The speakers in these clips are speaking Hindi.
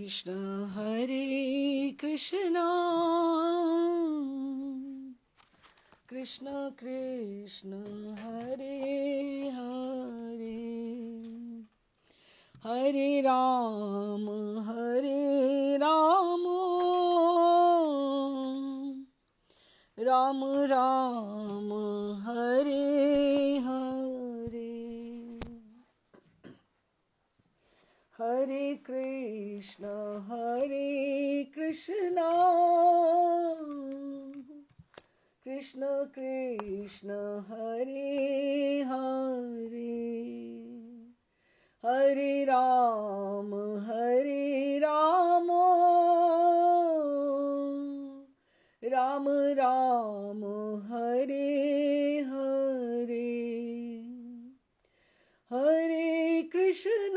कृष्ण कृष्ण कृष्ण हरे हरे हरे राम राम राम हरे हरे हरे कृष्ण कृष्ण कृष्ण हरे हरे हरे राम राम राम हरे हरे हरे कृष्ण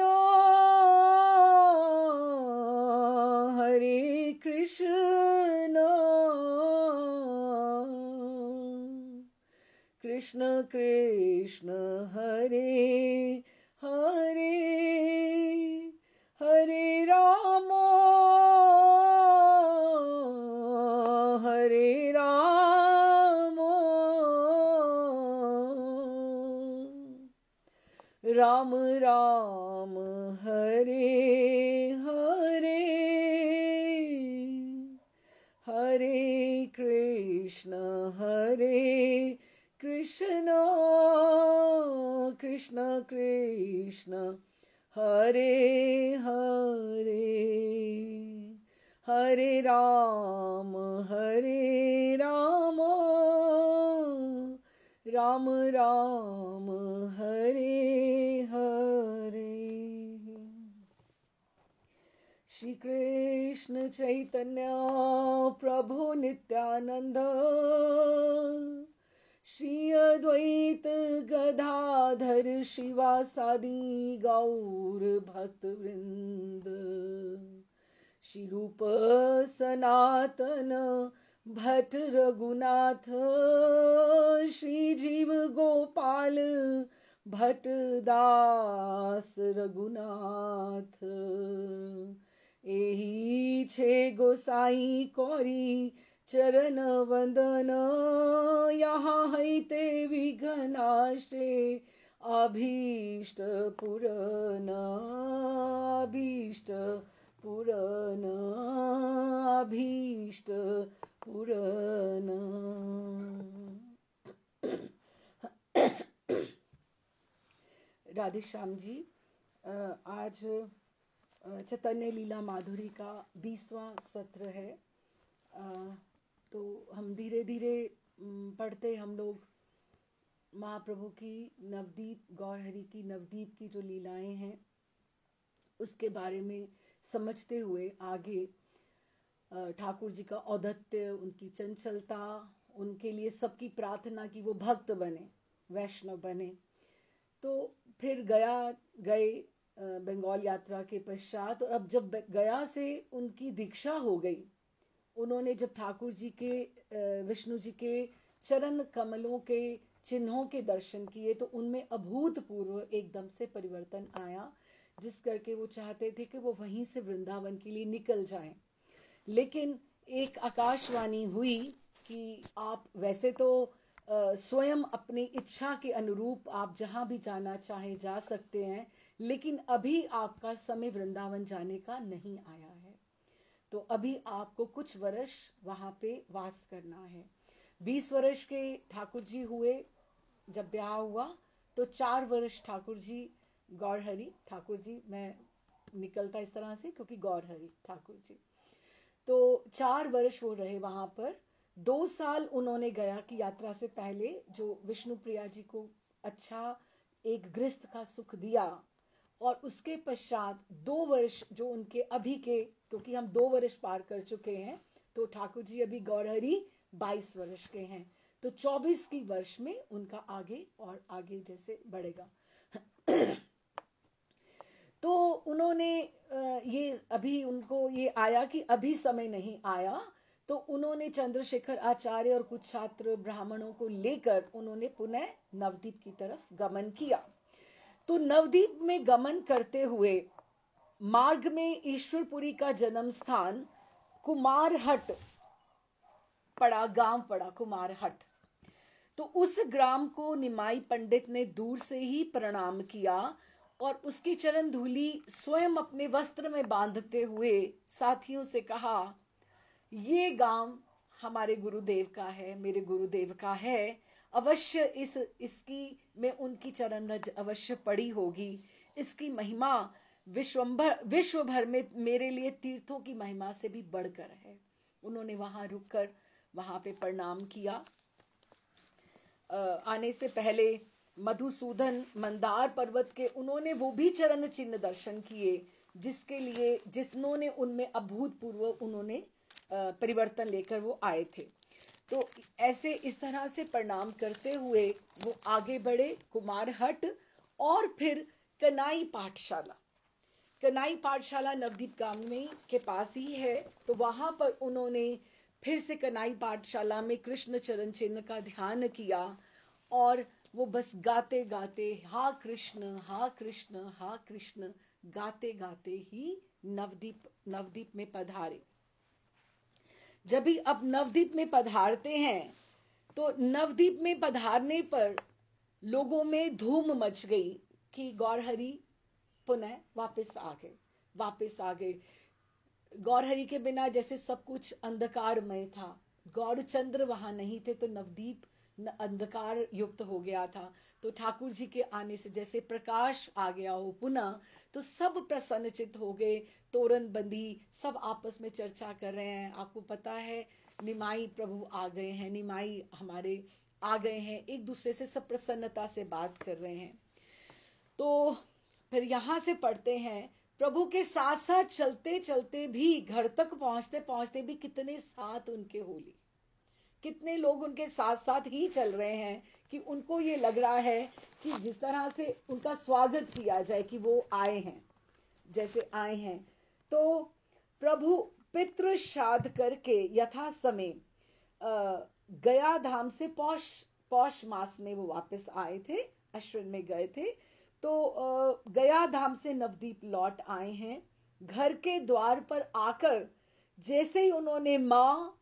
कृष्ण कृष्ण हरे हरे हरे राम राम राम हरे हरे हरे कृष्ण कृष्ण कृष्ण हरे हरे हरे राम राम राम हरे हरे श्री कृष्ण चैतन्य प्रभु नित्यानंद श्री अद्वैत गदाधर शिवासादि गौर भक्त वृंद श्री रूप सनातन भट्ट रघुनाथ श्री जीव गोपाल भट्ट दास रघुनाथ एही छे गोसाई कौरी चरण वंदन यहाँ हैते विघ्नाष्टे अभीष्ट पुरन अभीष्ट पुरन। राधे श्याम जी, आज चैतन्य लीला माधुरी का 20वां सत्र है। तो हम धीरे धीरे पढ़ते हम लोग महाप्रभु की नवदीप, गौर हरि की नवदीप की जो लीलाएं हैं उसके बारे में समझते हुए आगे ठाकुर जी का औद्धत्य, उनकी चंचलता, उनके लिए सबकी प्रार्थना कि वो भक्त बने, वैष्णव बने। तो फिर गए बंगाल यात्रा के पश्चात, और अब जब गया से उनकी दीक्षा हो गई, उन्होंने जब ठाकुर जी के, विष्णु जी के चरण कमलों के चिन्हों के दर्शन किए तो उनमें अभूतपूर्व एकदम से परिवर्तन आया, जिस करके वो चाहते थे कि वो वहीं से वृंदावन के लिए निकल जाएं। लेकिन एक आकाशवाणी हुई कि आप वैसे तो स्वयं अपनी इच्छा के अनुरूप आप जहां भी जाना चाहे जा सकते हैं, लेकिन अभी आपका समय वृंदावन जाने का नहीं आया है, तो अभी आपको कुछ वर्ष वहां पे वास करना है। 20 वर्ष के ठाकुर जी हुए, जब ब्याह हुआ तो 4 वर्ष ठाकुर जी, गौर हरि ठाकुर जी, मैं निकलता इस तरह से क्योंकि गौर हरि ठाकुर जी, तो 4 वर्ष वो रहे वहां पर। 2 साल उन्होंने गया की यात्रा से पहले जो विष्णु प्रिया जी को अच्छा एक गृहस्थ का सुख दिया, और उसके पश्चात 2 वर्ष जो उनके अभी के, क्योंकि हम 2 वर्ष पार कर चुके हैं, तो ठाकुर जी अभी गौरहरी 22 वर्ष के हैं, तो 24 की वर्ष में उनका आगे और आगे जैसे बढ़ेगा। तो उन्होंने ये अभी उनको ये आया कि अभी समय नहीं आया, तो उन्होंने चंद्रशेखर आचार्य और कुछ छात्र ब्राह्मणों को लेकर उन्होंने पुनः नवदीप की तरफ गमन किया। तो नवदीप में गमन करते हुए मार्ग में ईश्वरपुरी का जन्म स्थान कुमारहट पड़ा, गांव पड़ा कुमारहट। तो उस ग्राम को निमाई पंडित ने दूर से ही प्रणाम किया और उसकी चरण धूलि स्वयं अपने वस्त्र में बांधते हुए साथियों से कहा, ये गांव हमारे गुरुदेव का है, मेरे गुरुदेव का है, अवश्य इसकी में उनकी चरण रज अवश्य पड़ी होगी। इसकी महिमा विश्व भर में मेरे लिए तीर्थों की महिमा से भी बढ़कर है। उन्होंने वहां रुककर वहां पे प्रणाम किया। आने से पहले मधुसूदन मंदार पर्वत के उन्होंने वो भी चरण चिन्ह दर्शन किए, जिसके लिए जिन्होंने उनमें अभूतपूर्व उन्होंने परिवर्तन लेकर वो आए थे। तो ऐसे इस तरह से प्रणाम करते हुए वो आगे बढ़े कुमारहट और फिर कनाई पाठशाला। कनाई पाठशाला नवदीप गांव में के पास ही है। तो वहां पर उन्होंने फिर से कनाई पाठशाला में कृष्ण चरण चिन्ह का ध्यान किया और वो बस गाते गाते हा कृष्ण हा कृष्ण हा कृष्ण गाते गाते ही नवदीप में पधारे। जब भी अब नवदीप में पधारते हैं तो नवदीप में पधारने पर लोगों में धूम मच गई कि गौरहरि पुनः वापस आ गए। गौरहरि के बिना जैसे सब कुछ अंधकारमय था, गौरचंद्र वहां नहीं थे तो नवदीप अंधकार युक्त हो गया था। तो ठाकुर जी के आने से जैसे प्रकाश आ गया हो पुनः, तो सब प्रसन्नचित हो गए। तोरण बंदी, सब आपस में चर्चा कर रहे हैं। आपको पता है निमाई प्रभु आ गए हैं, निमाई हमारे आ गए हैं, एक दूसरे से सब प्रसन्नता से बात कर रहे हैं। तो फिर यहां से पढ़ते हैं, प्रभु के साथ साथ चलते चलते भी घर तक पहुंचते पहुंचते भी कितने साथ उनके होली, कितने लोग उनके साथ साथ ही चल रहे हैं कि उनको ये लग रहा है कि जिस तरह से उनका स्वागत किया जाए कि वो आए हैं, जैसे आए हैं। तो प्रभु पितृ श्राद्ध करके यथा समय गया धाम से पौष मास में वो वापस आए थे, अश्विन में गए थे। तो गया धाम से नवदीप लौट आए हैं। घर के द्वार पर आकर जैसे ही उन्होंने माँ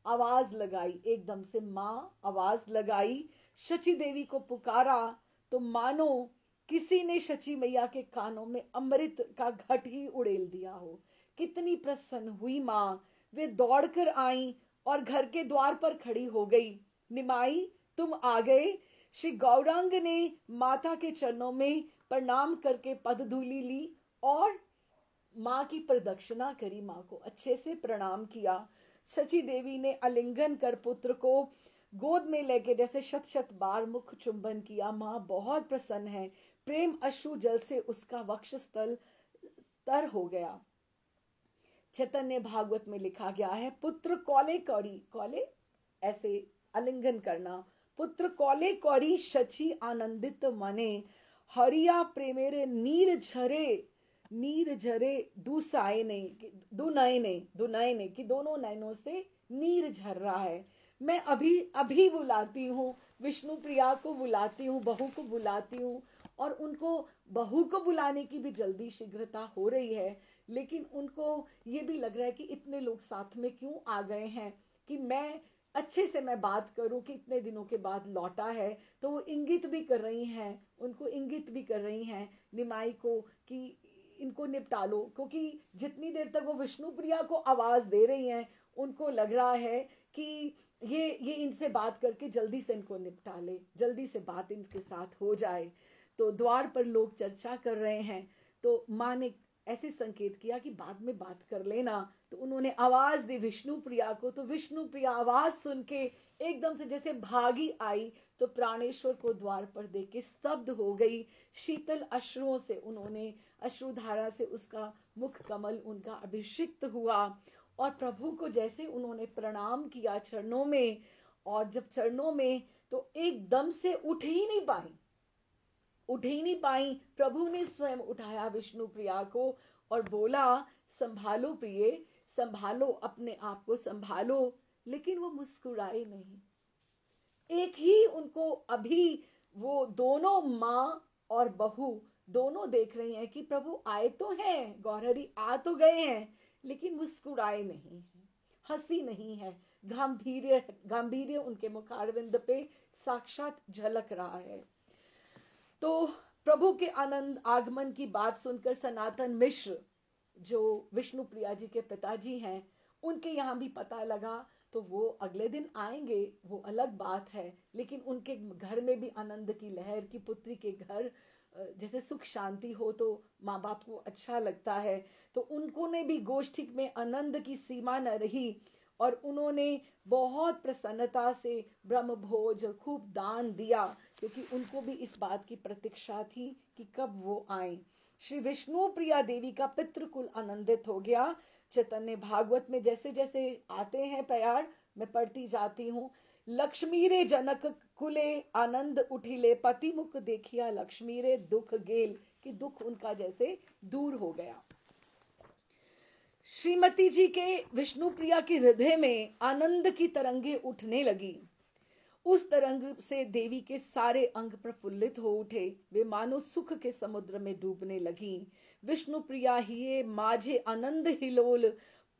आवाज लगाई, एकदम से माँ आवाज लगाई, शची देवी को पुकारा, तो मानो किसी ने शची मैया के कानों में अमृत का घट ही उड़ेल दिया हो। कितनी प्रसन्न हुई माँ, वे दौड़कर आई और घर के द्वार पर खड़ी हो गई। निमाई तुम आ गए। श्री गौरांग ने माता के चरणों में प्रणाम करके पदधूलि ली और माँ की प्रदक्षिणा करी, माँ को अच्छे से प्रणाम किया। शची देवी ने आलिंगन कर पुत्र को गोद में लेके जैसे शत शत बार मुख चुंबन किया। माँ बहुत प्रसन्न है, प्रेम अश्रु जल से उसका वक्षस्थल तर हो गया। चैतन्य भागवत में लिखा गया है, पुत्र कौले कौरी, कौले ऐसे आलिंगन करना, पुत्र कौले कौरी शची आनंदित मने, हरिया प्रेमेरे नीर झरे दुनयने कि दोनों नयनों से नीर झर रहा है। मैं अभी अभी बुलाती हूँ, विष्णु प्रिया को बुलाती हूँ, बहू को बुलाती हूँ, और उनको बहू को बुलाने की भी जल्दी शीघ्रता हो रही है। लेकिन उनको ये भी लग रहा है कि इतने लोग साथ में क्यों आ गए हैं, कि मैं अच्छे से मैं बात करूं कि इतने दिनों के बाद लौटा है। तो वो इंगित भी कर रही हैं, उनको इंगित भी कर रही हैं निमाई को कि इनको निपटा लो, क्योंकि जितनी देर तक वो विष्णु प्रिया को आवाज दे रही हैं उनको लग रहा है कि ये इनसे बात करके जल्दी से इनको निपटा ले, जल्दी से बात इनके साथ हो जाए। तो द्वार पर लोग चर्चा कर रहे हैं। तो माँ ने ऐसे संकेत किया कि बाद में बात कर लेना। तो उन्होंने आवाज दी विष्णु प्रिया को। तो विष्णु प्रिया आवाज सुन के एकदम से जैसे भागी आई, तो प्राणेश्वर को द्वार पर देख के स्तब्ध हो गई। शीतल अश्रुओं से उन्होंने, अश्रुधारा से उसका मुख कमल उनका अभिषिक्त हुआ और प्रभु को जैसे उन्होंने प्रणाम किया चरणों में, और जब चरणों में तो एकदम से उठ ही नहीं पाई। प्रभु ने स्वयं उठाया विष्णु प्रिया को और बोला, संभालो प्रिय, संभालो अपने आप को संभालो। लेकिन वो मुस्कुराए नहीं। एक ही उनको अभी वो दोनों माँ और बहू दोनों देख रही हैं कि प्रभु आए तो हैं, गौरहरी आ तो गए हैं, लेकिन मुस्कुराए नहीं है, हंसी नहीं है, गांधीर्य गांधीर्य उनके मुखारविंद पे साक्षात झलक रहा है। तो प्रभु के आनंद आगमन की बात सुनकर सनातन मिश्र, जो विष्णु प्रिया जी के पिताजी हैं, उनके यहाँ भी पता लगा। तो वो अगले दिन आएंगे, वो अलग बात है, लेकिन उनके घर में भी आनंद की लहर, की पुत्री के घर जैसे सुख शांति हो तो माँ बाप को अच्छा लगता है। तो उनको ने भी गोष्ठी में आनंद की सीमा न रही, और उन्होंने बहुत प्रसन्नता से ब्रह्म भोज खूब दान दिया, क्योंकि उनको भी इस बात की प्रतीक्षा थी कि कब वो आए। श्री विष्णु प्रिया देवी का पितृकुल आनंदित हो गया। चैतन्य भागवत में जैसे जैसे आते हैं प्यार, मैं पढ़ती जाती हूँ। लक्ष्मी रे जनक कुले आनंद उठिले, पति मुख देखिया लक्ष्मी रे दुख गेल, कि दुख उनका जैसे दूर हो गया। श्रीमती जी के विष्णु प्रिया के हृदय में आनंद की तरंगे उठने लगी। उस तरंग से देवी के सारे अंग प्रफुल्लित हो उठे, वे मानो सुख के समुद्र में डूबने लगी। विष्णु प्रिया हिये माझे आनंद हिलोल,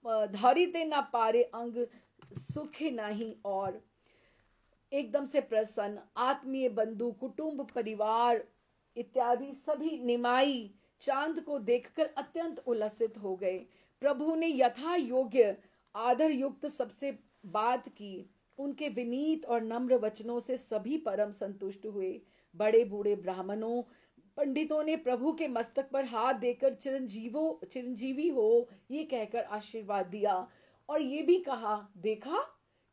धारिते ना पारे अंग सुखे नहीं। और एकदम से प्रसन्न, आत्मीय बंधु कुटुंब परिवार इत्यादि सभी निमाई चांद को देखकर अत्यंत उल्लसित हो गए। प्रभु ने यथा योग्य आदर युक्त सबसे बात की। उनके विनीत और नम्र वचनों से सभी परम संतुष्ट हुए। बड़े बूढ़े ब्राह्मणों पंडितों ने प्रभु के मस्तक पर हाथ देकर चिरंजीवी हो ये कहकर आशीर्वाद दिया, और ये भी कहा, देखा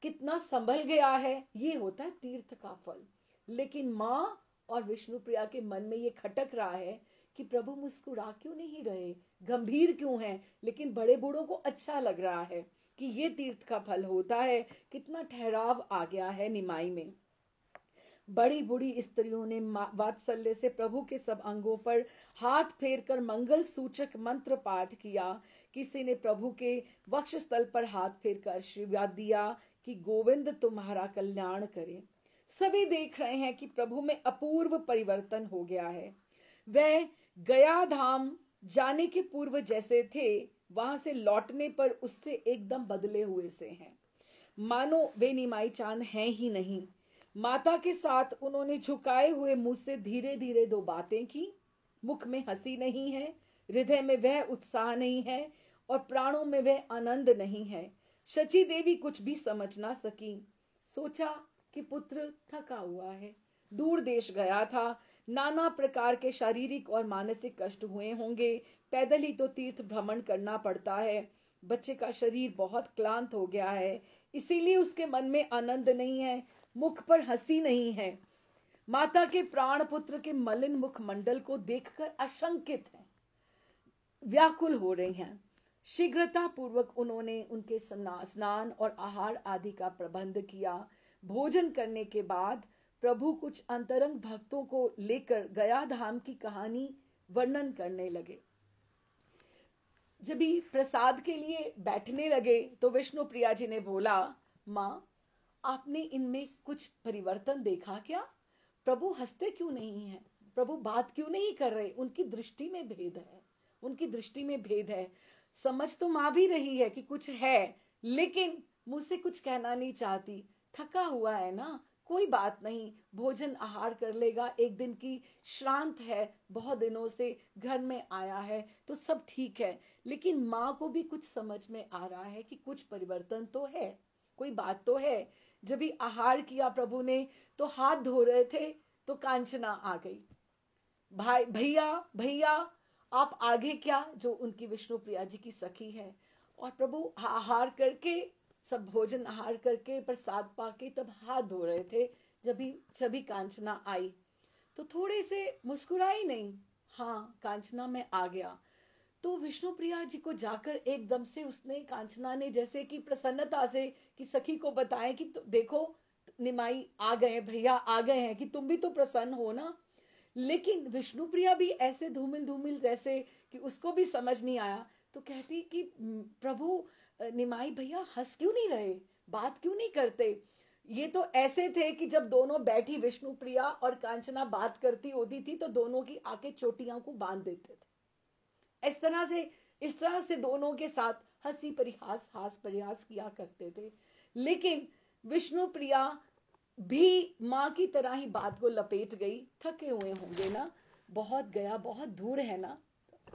कितना संभल गया है, ये होता है तीर्थ का फल। लेकिन माँ और विष्णु प्रिया के मन में ये खटक रहा है कि प्रभु मुस्कुरा क्यों नहीं रहे, गंभीर क्यों हैं। लेकिन बड़े बूढ़ों को अच्छा लग रहा है कि ये तीर्थ का फल होता है। कितना ठहराव आ गया है निमाई में। बड़ी बूढ़ी स्त्रियों ने वात्सल्य से प्रभु के सब अंगों पर हाथ फेर कर मंगल सूचक मंत्र पाठ किया। किसी ने प्रभु के वक्षस्थल पर हाथ फेर कर आशीर्वाद दिया कि गोविंद तुम्हारा कल्याण करे। सभी देख रहे हैं कि प्रभु में अपूर्व परिवर्तन हो गया है। वह गया धाम जाने के पूर्व जैसे थे, वहां से लौटने पर उससे एकदम बदले हुए से हैं, मानो वे निमाई चांद हैं ही नहीं। माता के साथ उन्होंने झुकाए हुए मुंह से धीरे धीरे दो बातें की। मुख में हंसी नहीं है, हृदय में वह उत्साह नहीं है, और प्राणों में वह आनंद नहीं है। शची देवी कुछ भी समझ ना सकी। सोचा कि पुत्र थका हुआ है, दूर देश गया था, नाना प्रकार के शारीरिक और मानसिक कष्ट हुए होंगे, पैदल ही तो तीर्थ भ्रमण करना पड़ता है। बच्चे का शरीर बहुत क्लांत हो गया है, इसीलिए उसके मन में आनंद नहीं है, मुख पर हंसी नहीं है। माता के प्राण पुत्र के मलिन मुख मंडल को देखकर आशंकित है, व्याकुल हो रही हैं। शीघ्रता पूर्वक उन्होंने उनके स्नान और आहार आदि का प्रबंध किया। भोजन करने के बाद प्रभु कुछ अंतरंग भक्तों को लेकर गया धाम की कहानी वर्णन करने लगे। जब भी प्रसाद के लिए बैठने लगे तो विष्णु प्रिया जी ने बोला, माँ आपने इनमें कुछ परिवर्तन देखा क्या? प्रभु हंसते क्यों नहीं हैं? प्रभु बात क्यों नहीं कर रहे? उनकी दृष्टि में भेद है, उनकी दृष्टि में भेद है। समझ तो माँ भी रही है कि कुछ है, लेकिन मुझ से कुछ कहना नहीं चाहती। थका हुआ है ना, कोई बात नहीं, भोजन आहार कर लेगा, एक दिन की श्रांत है, बहुत दिनों से घर में आया है तो सब ठीक है। लेकिन माँ को भी कुछ समझ में आ रहा है कि कुछ परिवर्तन तो है, कोई बात तो है। जब भी आहार किया प्रभु ने तो हाथ धो रहे थे तो कांचना आ गई, भाई भैया भैया आप आगे क्या, जो उनकी विष्णु प्रिया जी की सखी है। और प्रभु आहार करके, सब भोजन आहार करके प्रसाद पाके तब हाथ धो रहे थे, जब भी कांचना आई तो थोड़े से मुस्कुराई नहीं। हाँ, कांचना में आ गया तो विष्णु प्रिया जी को जाकर एकदम से उसने, कांचना ने जैसे कि प्रसन्नता से कि सखी को बताएं कि देखो निमाई आ गए, भैया आ गए हैं, कि तुम भी तो प्रसन्न हो ना। लेकिन विष्णु प्रिया भी ऐसे धूमिल धूमिल जैसे कि उसको भी समझ नहीं आया। तो कहती कि प्रभु निमाई भैया हंस क्यों नहीं रहे, बात क्यों नहीं करते? ये तो ऐसे थे कि जब दोनों बैठी विष्णु प्रिया और कांचना बात करती होती थी तो दोनों की आंखें चोटियों को बांध देते थे। इस तरह से दोनों के साथ हंसी परिहास हास परिहास किया करते थे। लेकिन विष्णु प्रिया भी माँ की तरह ही बात को लपेट गई। थके हुए होंगे ना, बहुत गया, बहुत दूर है ना,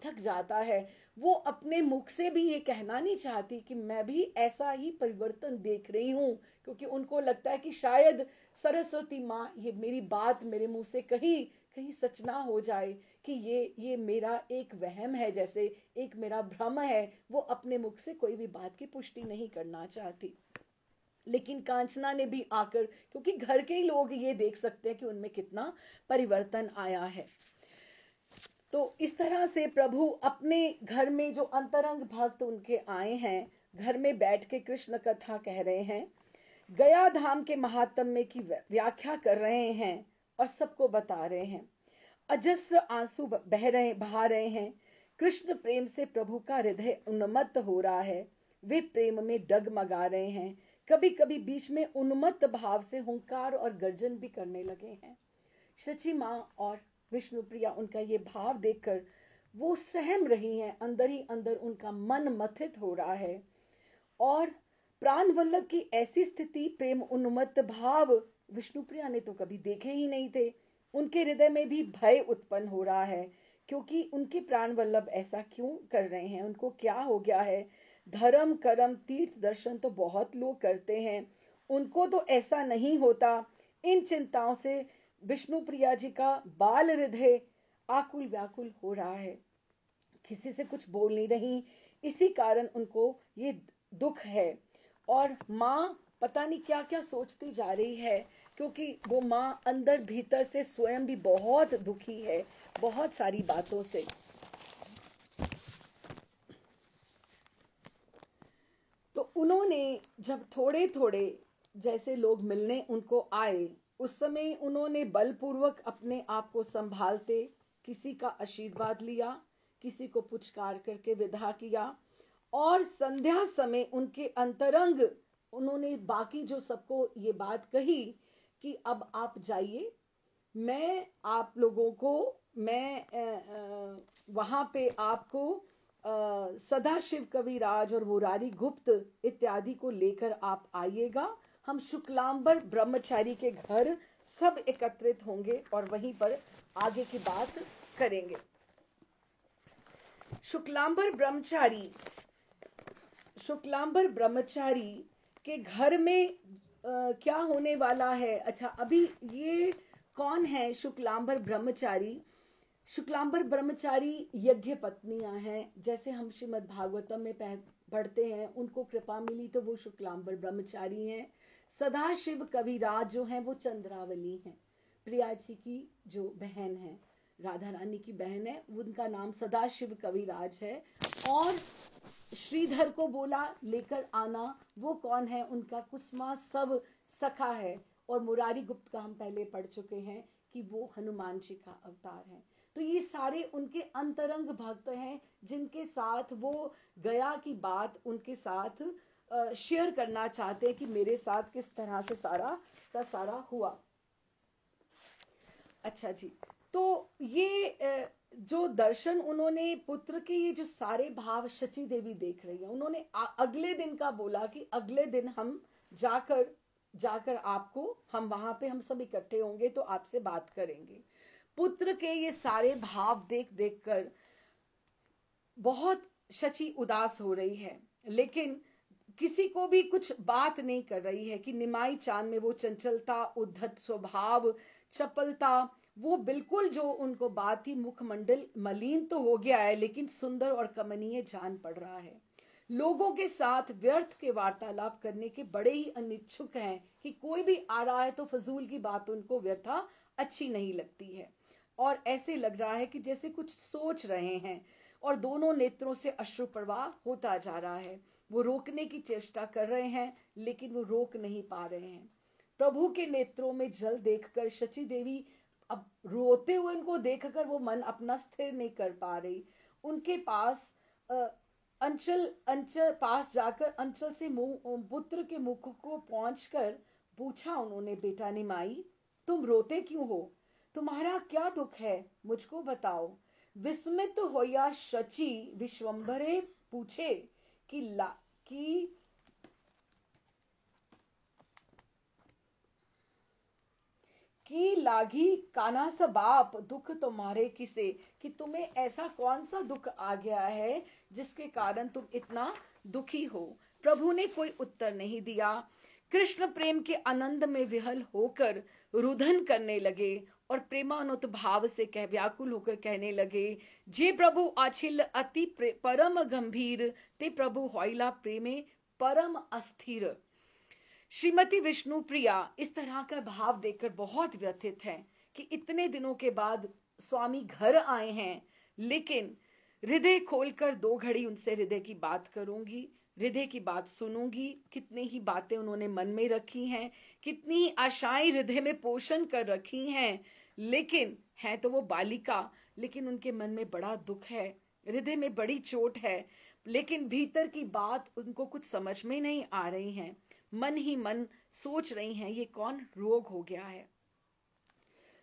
थक जाता है। वो अपने मुख से भी ये कहना नहीं चाहती कि मैं भी ऐसा ही परिवर्तन देख रही हूँ, क्योंकि उनको लगता है कि शायद सरस्वती माँ ये मेरी बात मेरे मुंह से कहीं कहीं सच ना हो जाए, कि ये मेरा एक वहम है, जैसे एक मेरा भ्रम है। वो अपने मुख से कोई भी बात की पुष्टि नहीं करना चाहती। लेकिन कांचना ने भी आकर, क्योंकि घर के ही लोग ये देख सकते हैं कि उनमें कितना परिवर्तन आया है। तो इस तरह से प्रभु अपने घर में जो अंतरंग भक्त उनके आए हैं, घर में बैठ के कृष्ण कथा कह रहे हैं, गया धाम के महात्म्य की व्याख्या कर रहे हैं और सबको बता रहे हैं। अजस्र आंसू बहा रहे हैं। कृष्ण प्रेम से प्रभु का हृदय उन्मत्त हो रहा है। वे प्रेम में डगमगा रहे हैं। कभी कभी बीच में उन्मत्त भाव से हुंकार और गर्जन भी करने लगे हैं। शची माँ और विष्णु प्रिया उनका ये भाव देखकर वो सहम रही हैं। अंदर ही अंदर उनका मन मथित हो रहा है। और प्राण वल्लभ की ऐसी स्थिति, प्रेम उन्मत्त भाव विष्णुप्रिया ने तो कभी देखे ही नहीं थे। उनके हृदय में भी भय उत्पन्न हो रहा है, क्योंकि उनके प्राण वल्लभ ऐसा क्यों कर रहे हैं, उनको क्या हो गया है। धर्म कर्म तीर्थ दर्शन तो बहुत लोग करते हैं, उनको तो ऐसा नहीं होता। इन चिंताओं से विष्णुप्रिया जी का बाल हृदय आकुल व्याकुल हो रहा है। किसी से कुछ बोल नहीं रही, इसी कारण उनको ये दुख है। और माँ पता नहीं क्या क्या सोचती जा रही है, क्योंकि वो माँ अंदर भीतर से स्वयं भी बहुत दुखी है, बहुत सारी बातों से। तो उन्होंने जब थोड़े थोड़े जैसे लोग मिलने उनको आए, उस समय उन्होंने बलपूर्वक अपने आप को संभालते किसी का आशीर्वाद लिया, किसी को पुचकार करके विदा किया। और संध्या समय उनके अंतरंग उन्होंने बाकी जो सबको ये बात कही कि अब आप जाइए, मैं आप लोगों को, मैं वहां पे आपको सदाशिव कविराज और मुरारी गुप्त इत्यादि को लेकर आप आइएगा। हम शुक्लांबर ब्रह्मचारी के घर सब एकत्रित होंगे और वहीं पर आगे की बात करेंगे। शुक्लांबर ब्रह्मचारी के घर में क्या होने वाला है। अच्छा, अभी ये कौन है शुक्लांबर ब्रह्मचारी? शुक्लांबर ब्रह्मचारी यज्ञ पत्नियां हैं। जैसे हम श्रीमद् भागवतम में पढ़ते हैं, उनको कृपा मिली तो वो शुक्लांबर ब्रह्मचारी हैं। सदाशिव कविराज जो हैं वो चंद्रावली हैं, प्रिया जी की जो बहन है, राधा रानी की बहन है, उनका नाम सदाशिव कविराज है। और श्रीधर को बोला लेकर आना, वो कौन है? उनका कुसुमा सब सखा है। और मुरारी गुप्त का हम पहले पढ़ चुके हैं कि वो हनुमान जी का अवतार है। तो ये सारे उनके अंतरंग भक्त हैं, जिनके साथ वो गया की बात उनके साथ शेयर करना चाहते हैं कि मेरे साथ किस तरह से सारा का सारा हुआ। अच्छा जी, तो ये जो दर्शन उन्होंने पुत्र के, ये जो सारे भाव शची देवी देख रही है, उन्होंने अगले दिन का बोला कि अगले दिन हम जाकर आपको, हम वहां पे हम सब इकट्ठे होंगे तो आपसे बात करेंगे। पुत्र के ये सारे भाव देख देख कर बहुत शची उदास हो रही है, लेकिन किसी को भी कुछ बात नहीं कर रही है कि निमाई चांद में वो चंचलता, उद्धत स्वभाव, चपलता, वो बिल्कुल जो उनको बात थी, मुखमंडल मलिन तो हो गया है लेकिन सुंदर और कमनीय जान पड़ रहा है। लोगों के साथ व्यर्थ के वार्तालाप करने के बड़े ही अनिच्छुक हैं कि कोई भी आ रहा है तो फजूल की बात उनको व्यर्था अच्छी नहीं लगती है। और ऐसे लग रहा है कि जैसे कुछ सोच रहे हैं, और दोनों नेत्रों से अश्रु प्रवाह होता जा रहा है। वो रोकने की चेष्टा कर रहे हैं लेकिन वो रोक नहीं पा रहे हैं। प्रभु के नेत्रों में जल देखकर शची देवी, अब रोते हुए उनको देखकर वो मन अपना स्थिर नहीं कर पा रही। उनके पास अंचल अंचल पास जाकर अंचल से पुत्र के मुख को पहुंचकर पूछा उन्होंने, बेटा निमाई तुम रोते क्यों हो, तुम्हारा क्या दुख है, मुझको बताओ। विस्मित होया शची विश्वंभरे पूछे कि की लागी काना सा बाप दुख तुम्हारे किसे, कि तुम्हें ऐसा कौन सा दुख आ गया है जिसके कारण तुम इतना दुखी हो। प्रभु ने कोई उत्तर नहीं दिया। कृष्ण प्रेम के आनंद में विहल होकर रुदन करने लगे और प्रेमानुत भाव से व्याकुल होकर कहने लगे, जे प्रभु आछिल अति परम गंभीर, ते प्रभु होइला प्रेमे परम अस्थिर। श्रीमती विष्णु प्रिया इस तरह का भाव देखकर बहुत व्यथित है कि इतने दिनों के बाद स्वामी घर आए हैं, लेकिन हृदय खोलकर 2 घड़ी उनसे हृदय की बात करूंगी, हृदय की बात सुनूंगी। कितनी ही बातें उन्होंने मन में रखी हैं, कितनी आशाएं हृदय में पोषण कर रखी हैं, लेकिन है तो वो बालिका, लेकिन उनके मन में बड़ा दुख है, हृदय में बड़ी चोट है, लेकिन भीतर की बात उनको कुछ समझ में नहीं आ रही है। मन ही मन सोच रही हैं ये कौन रोग हो गया है।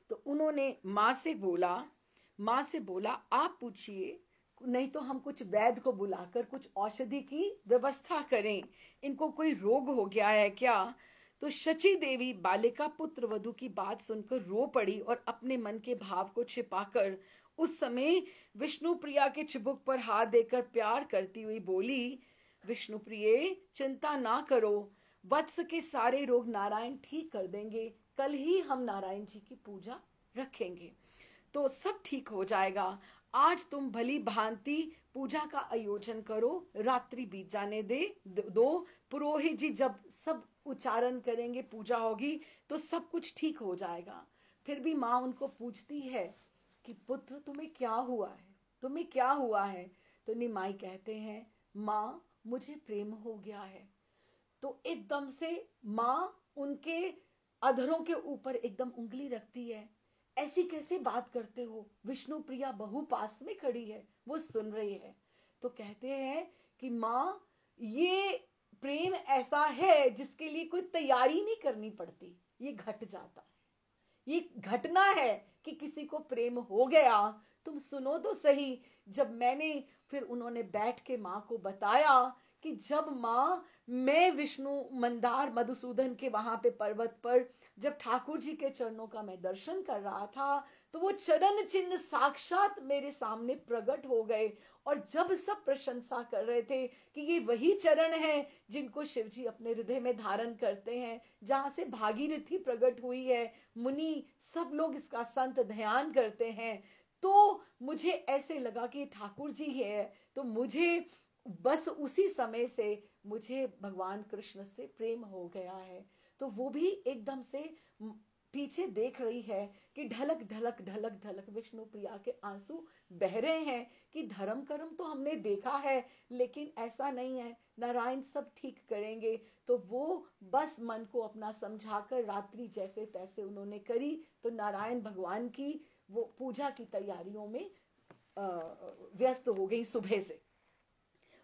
तो उन्होंने माँ से बोला आप पूछिए, नहीं तो हम कुछ वैद्य को बुलाकर कुछ औषधि की व्यवस्था करें, इनको कोई रोग हो गया है क्या। तो शची देवी बालिका पुत्र वधु की बात सुनकर रो पड़ी और अपने मन के भाव को छिपाकर उस समय विष्णु प्रिया के चिबुक पर हाथ देकर प्यार करती हुई बोली, विष्णु प्रिय चिंता ना करो, वत्स के सारे रोग नारायण ठीक कर देंगे, कल ही हम नारायण जी की पूजा रखेंगे तो सब ठीक हो जाएगा। आज तुम भली भांति पूजा का आयोजन करो, रात्रि बीत जाने दो, पुरोहित जी जब सब उच्चारण करेंगे, पूजा होगी तो सब कुछ ठीक हो जाएगा। फिर भी माँ उनको पूछती है कि पुत्र तुम्हें क्या हुआ है, तुम्हें क्या हुआ है। तो निमाई कहते हैं, माँ मुझे प्रेम हो गया है। तो एकदम से माँ उनके अधरों के ऊपर एकदम उंगली रखती है, ऐसी कैसे बात करते हो। विष्णु प्रिया बहू पास में खड़ी है, वो सुन रही है। तो कहते हैं कि माँ ये प्रेम ऐसा है जिसके लिए कोई तैयारी नहीं करनी पड़ती, ये घट जाता है, ये घटना है कि किसी को प्रेम हो गया। तुम सुनो तो सही। जब मैंने फिर उन्होंने बैठ के माँ को बताया कि जब माँ मैं विष्णु मंदार मधुसूदन के वहां पे पर्वत पर जब ठाकुर जी के चरणों का मैं दर्शन कर रहा था तो वो चरण चिन्ह साक्षात मेरे सामने प्रकट हो गए। और जब सब प्रशंसा कर रहे थे कि ये वही चरण हैं जिनको शिव जी अपने हृदय में धारण करते हैं, जहां से भागीरथी प्रकट हुई है, मुनि सब लोग इसका संत ध्यान करते हैं, तो मुझे ऐसे लगा कि ठाकुर जी है। तो मुझे बस उसी समय से मुझे भगवान कृष्ण से प्रेम हो गया है। तो वो भी एकदम से पीछे देख रही है कि ढलक ढलक ढलक ढलक विष्णु प्रिया के आंसू बह रहे हैं कि धर्म कर्म तो हमने देखा है, लेकिन ऐसा नहीं है, नारायण सब ठीक करेंगे। तो वो बस मन को अपना समझाकर रात्रि जैसे तैसे उन्होंने करी। तो नारायण भगवान की वो पूजा की तैयारियों में व्यस्त हो गई सुबह से।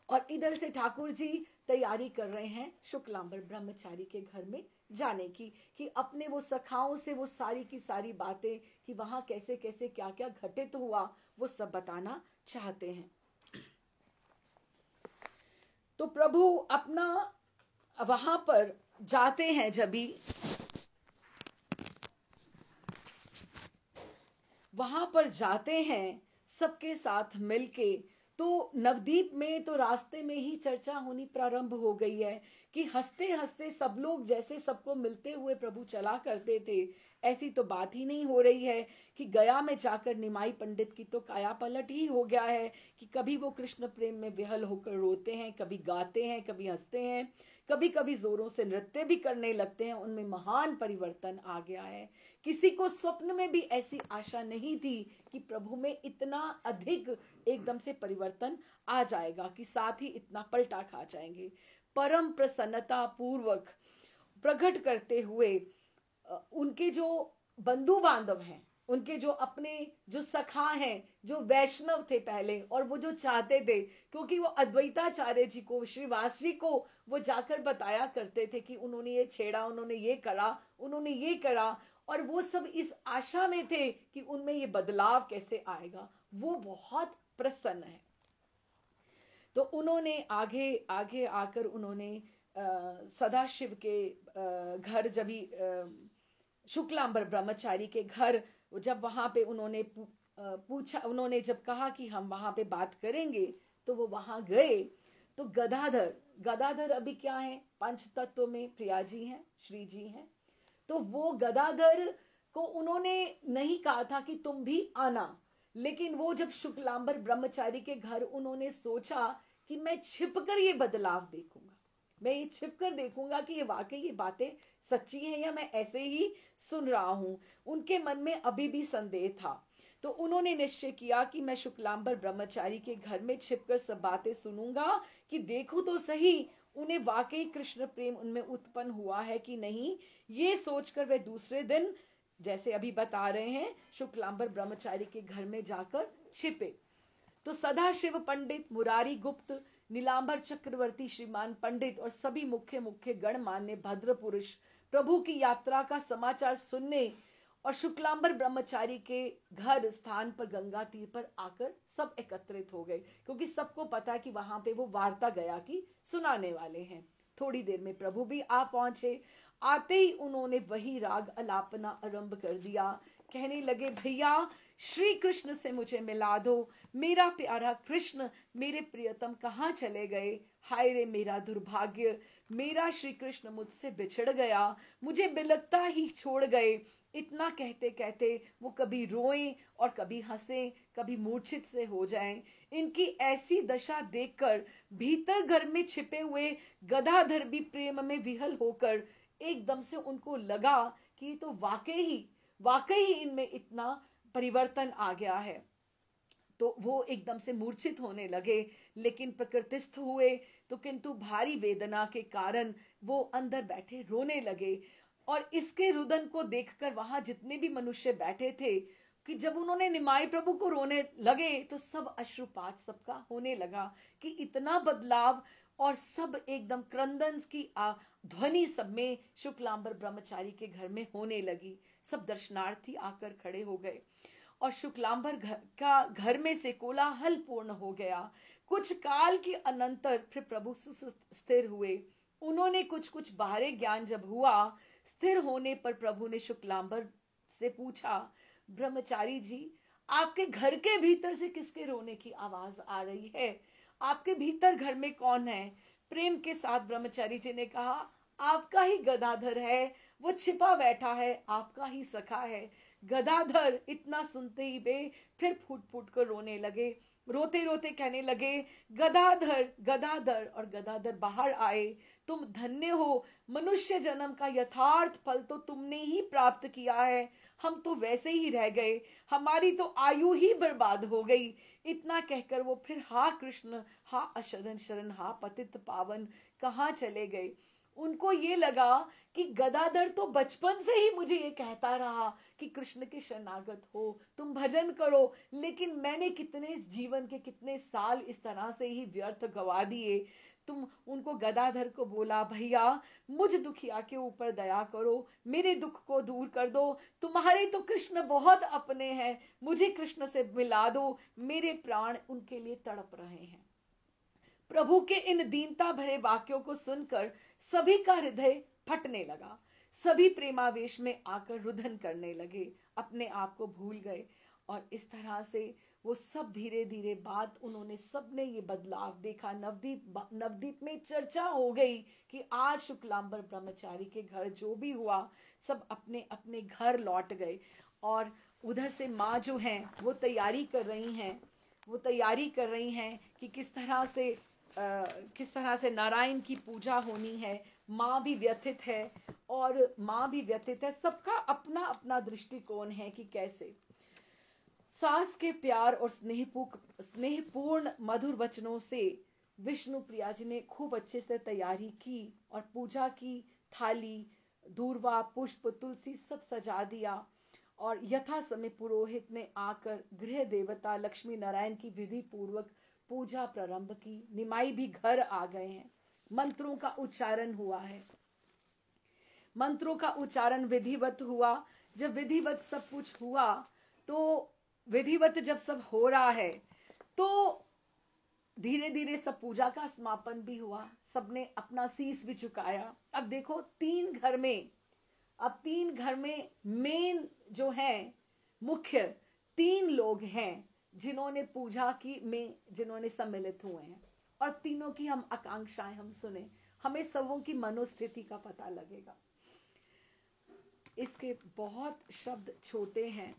और इधर से ठाकुर जी तैयारी कर रहे हैं शुक्लांबर ब्रह्मचारी के घर में जाने की, कि अपने वो सखाओं से वो सारी की सारी बातें कि वहां कैसे कैसे क्या क्या घटित हुआ वो सब बताना चाहते हैं। तो प्रभु अपना वहां पर जाते हैं, जब भी वहां पर जाते हैं सबके साथ मिलके, तो नवदीप में तो रास्ते में ही चर्चा होनी प्रारंभ हो गई है कि हंसते हंसते सब लोग जैसे सबको मिलते हुए प्रभु चला करते थे, ऐसी तो बात ही नहीं हो रही है। कि गया में जाकर निमाई पंडित की तो काया पलट ही हो गया है कि कभी वो कृष्ण प्रेम में विहल होकर रोते हैं, कभी गाते हैं, कभी हंसते हैं, कभी कभी जोरों से नृत्य भी करने लगते हैं। उनमें महान परिवर्तन आ गया है। किसी को स्वप्न में भी ऐसी आशा नहीं थी कि प्रभु में इतना अधिक एकदम से परिवर्तन आ जाएगा, कि साथ ही इतना पलटा खा जाएंगे। परम प्रसन्नता पूर्वक प्रकट करते हुए उनके जो बंधु बांधव हैं उनके जो अपने जो सखा हैं, जो वैष्णव थे पहले, और वो जो चाहते थे, क्योंकि वो अद्वैताचार्य जी को, श्रीवास जी को वो जाकर बताया करते थे कि उन्होंने ये छेड़ा, उन्होंने ये करा, उन्होंने ये करा, और वो सब इस आशा में थे कि उनमें ये बदलाव कैसे आएगा। वो बहुत प्रसन्न है। तो उन्होंने आगे आगे आकर उन्होंने सदाशिव के घर, जब भी शुक्लांबर ब्रह्मचारी के घर, जब वहां पे उन्होंने पूछा, उन्होंने जब कहा कि हम वहां पे बात करेंगे, तो वो वहां गए। तो गदाधर, गदाधर अभी क्या है, पंच तत्व में प्रिया जी हैं, श्री जी हैं। तो वो गदाधर को उन्होंने नहीं कहा था कि तुम भी आना, लेकिन वो जब शुक्लांबर ब्रह्मचारी के घर उन्होंने सोचा कि मैं छिपकर ये बदलाव देखूंगा, मैं ये छिपकर देखूंगा कि ये वाकई ये बातें सच्ची हैं या मैं ऐसे ही सुन रहा हूं। उनके मन में अभी भी संदेह था। तो उन्होंने निश्चय किया कि मैं शुक्लांबर ब्रह्मचारी के घर में छिपकर सब बातें सुनूंगा, कि देखूं तो सही उन्हें वाकई कृष्ण प्रेम उनमें उत्पन्न हुआ है कि नहीं। ये सोचकर वे दूसरे दिन, जैसे अभी बता रहे हैं, शुक्लांबर ब्रह्मचारी के घर में जाकर छिपे। तो सदाशिव पंडित, मुरारी गुप्त, नीलांबर चक्रवर्ती, श्रीमान पंडित और सभी मुख्य मुख्य गणमान्य भद्र पुरुष प्रभु की यात्रा का समाचार सुनने और शुक्लांबर ब्रह्मचारी के घर स्थान पर गंगा तीर पर आकर सब एकत्रित हो गए, क्योंकि सबको पता है कि वहां पे वो वार्ता गया की सुनाने वाले हैं। थोड़ी देर में प्रभु भी आ पहुंचे। आते ही उन्होंने वही राग अलापना आरंभ कर दिया। कहने लगे, भैया श्री कृष्ण से मुझे मिला दो, मेरा प्यारा कृष्ण, मेरे प्रियतम कहाँ चले गए, हाय रे मेरा दुर्भाग्य, मेरा श्री कृष्ण मुझसे बिछड़ गया, मुझे बिलकता ही छोड़ गए। इतना कहते कहते वो कभी रोएं और कभी हंसें, कभी मूर्छित से हो जाएं। इनकी ऐसी दशा देखकर भीतर घर में छिपे हुए गदाधर भी प्रेम में विहल होकर एकदम से उनको लगा कि तो वाकई ही इनमें इतना परिवर्तन आ गया है। तो वो एकदम से मूर्छित होने लगे, लेकिन प्रकृतिस्थ हुए। तो किंतु भारी वेदना के कारण वो अंदर बैठे रोने लगे। और इसके रुदन को देखकर वहां जितने भी मनुष्य बैठे थे, कि जब उन्होंने निमाई प्रभु को रोने लगे तो सब अश्रुपात सबका होने लगा कि इतना बदलाव, और सब एकदम क्रंदन की ध्वनि सब में शुक्लांबर ब्रह्मचारी के घर में होने लगी। सब दर्शनार्थी आकर खड़े हो गए और शुक्लांबर का घर में से कोलाहल पूर्ण हो गया। कुछ काल के अनंतर फिर प्रभु स्थिर हुए। उन्होंने कुछ कुछ बाहरी ज्ञान जब हुआ, स्थिर होने पर प्रभु ने शुक्लांबर से पूछा, ब्रह्मचारी जी, आपके घर के भीतर से किसके रोने की आवाज आ रही है? आपके भीतर घर में कौन है? प्रेम के साथ ब्रह्मचारी जी ने कहा, आपका ही गदाधर है, वो छिपा बैठा है, आपका ही सखा है। गदाधर इतना सुनते ही वे फिर फूट फूट कर रोने लगे। रोते रोते कहने लगे, गदाधर गदाधर, और गदाधर बाहर आए। तुम धन्य हो, मनुष्य जन्म का यथार्थ फल तो तुमने ही प्राप्त किया है, हम तो वैसे ही रह गए, हमारी तो आयु ही बर्बाद हो गई। इतना कहकर वो फिर हा कृष्ण, हा अशरण शरण, हा पतित पावन, कहाँ चले गए। उनको ये लगा कि गदाधर तो बचपन से ही मुझे ये कहता रहा कि कृष्ण के शरणागत हो, तुम भजन करो, लेकिन मैंने कितने जीवन के कितने साल इस तरह से ही व्यर्थ गवा दिए। तुम उनको, गदाधर को बोला, भैया मुझ दुखिया के ऊपर दया करो, मेरे दुख को दूर कर दो, तुम्हारे तो कृष्ण बहुत अपने हैं, मुझे कृष्ण से मिला दो, मेरे प्राण उनके लिए तड़प रहे हैं। प्रभु के इन दीनता भरे वाक्यों को सुनकर सभी का हृदय फटने लगा। सभी प्रेमावेश में आकर रुदन करने लगे, अपने आप को भूल गए। और इस तरह से वो सब धीरे धीरे बात, उन्होंने सबने ये बदलाव देखा। नवदीप में चर्चा हो गई कि आज शुक्लांबर ब्रह्मचारी के घर जो भी हुआ, सब अपने अपने घर लौट गए। और उधर से माँ जो हैं वो तैयारी कर रही हैं, वो तैयारी कर रही हैं कि किस तरह से नारायण की पूजा होनी है। माँ भी व्यथित है और माँ भी व्यथित है, सबका अपना अपना दृष्टिकोण है कि कैसे सास के प्यार और स्नेहपूर्ण मधुर वचनों से विष्णु प्रिया जी ने खूब अच्छे से तैयारी की और पूजा की। थाली, दूर्वा, पुष्प, तुलसी सब सजा दिया और यथा समय पुरोहित ने आकर गृह देवता लक्ष्मी नारायण की विधि पूर्वक पूजा प्रारंभ की। निमाई भी घर आ गए हैं, मंत्रों का उच्चारण हुआ है, मंत्रों का उच्चारण विधिवत हुआ। जब विधिवत सब कुछ हुआ तो विधिवत जब सब हो रहा है तो धीरे धीरे सब पूजा का समापन भी हुआ, सबने अपना शीश भी झुकाया। अब देखो तीन घर में मेन जो है मुख्य तीन लोग हैं जिन्होंने पूजा की में जिन्होंने सम्मिलित हुए हैं, और तीनों की हम आकांक्षाएं हम सुने, हमें सबों की मनोस्थिति का पता लगेगा। इसके बहुत शब्द छोटे हैं।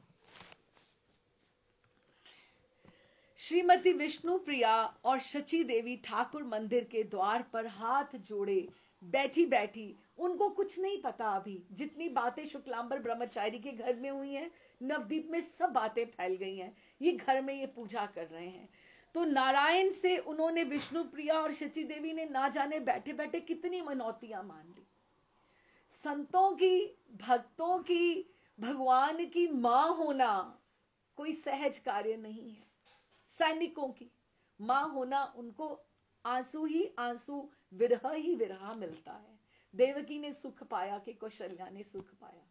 श्रीमती विष्णु प्रिया और शची देवी ठाकुर मंदिर के द्वार पर हाथ जोड़े बैठी बैठी, उनको कुछ नहीं पता अभी, जितनी बातें शुक्लांबर ब्रह्मचारी के घर में हुई हैं, नवदीप में सब बातें फैल गई हैं, ये घर में ये पूजा कर रहे हैं। तो नारायण से उन्होंने, विष्णु प्रिया और शची देवी ने ना जाने बैठे बैठे कितनी मनौतियां मान ली। संतों की, भक्तों की, भगवान की मां होना कोई सहज कार्य नहीं है। सैनिकों की मां होना, उनको आंसू ही आंसू, विरह ही विरह मिलता है। देवकी ने सुख पाया कि कौशल्या ने सुख पाया,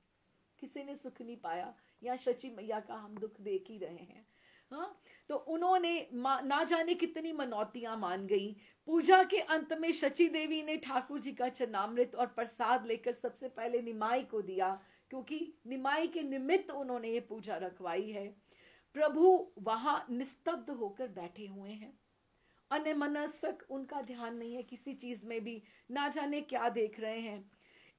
किसी ने सुख नहीं पाया। या शची मैया का हम दुख देख ही रहे हैं। हाँ, तो उन्होंने ना जाने कितनी मनौतियां मान गई। पूजा के अंत में शची देवी ने ठाकुर जी का चरणामृत और प्रसाद लेकर सबसे पहले निमाई को दिया, क्योंकि निमाई के निमित्त उन्होंने ये पूजा रखवाई है। प्रभु वहां निस्तब्ध होकर बैठे हुए हैं, अनमनस्क, उनका ध्यान नहीं है किसी चीज में भी, ना जाने क्या देख रहे हैं।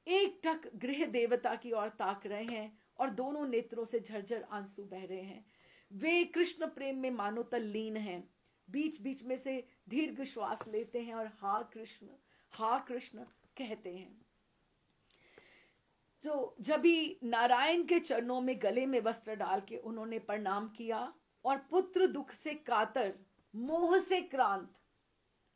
एक टक गृह देवता की ओर ताक रहे हैं और दोनों नेत्रों से झरझर आंसू बह रहे हैं। वे कृष्ण प्रेम में मानो तल्लीन हैं। बीच बीच में से दीर्घ श्वास लेते हैं और हा कृष्ण कहते हैं। जो जब भी नारायण के चरणों में गले में वस्त्र डाल के उन्होंने प्रणाम किया, और पुत्र दुख से कातर, मोह से क्रांत,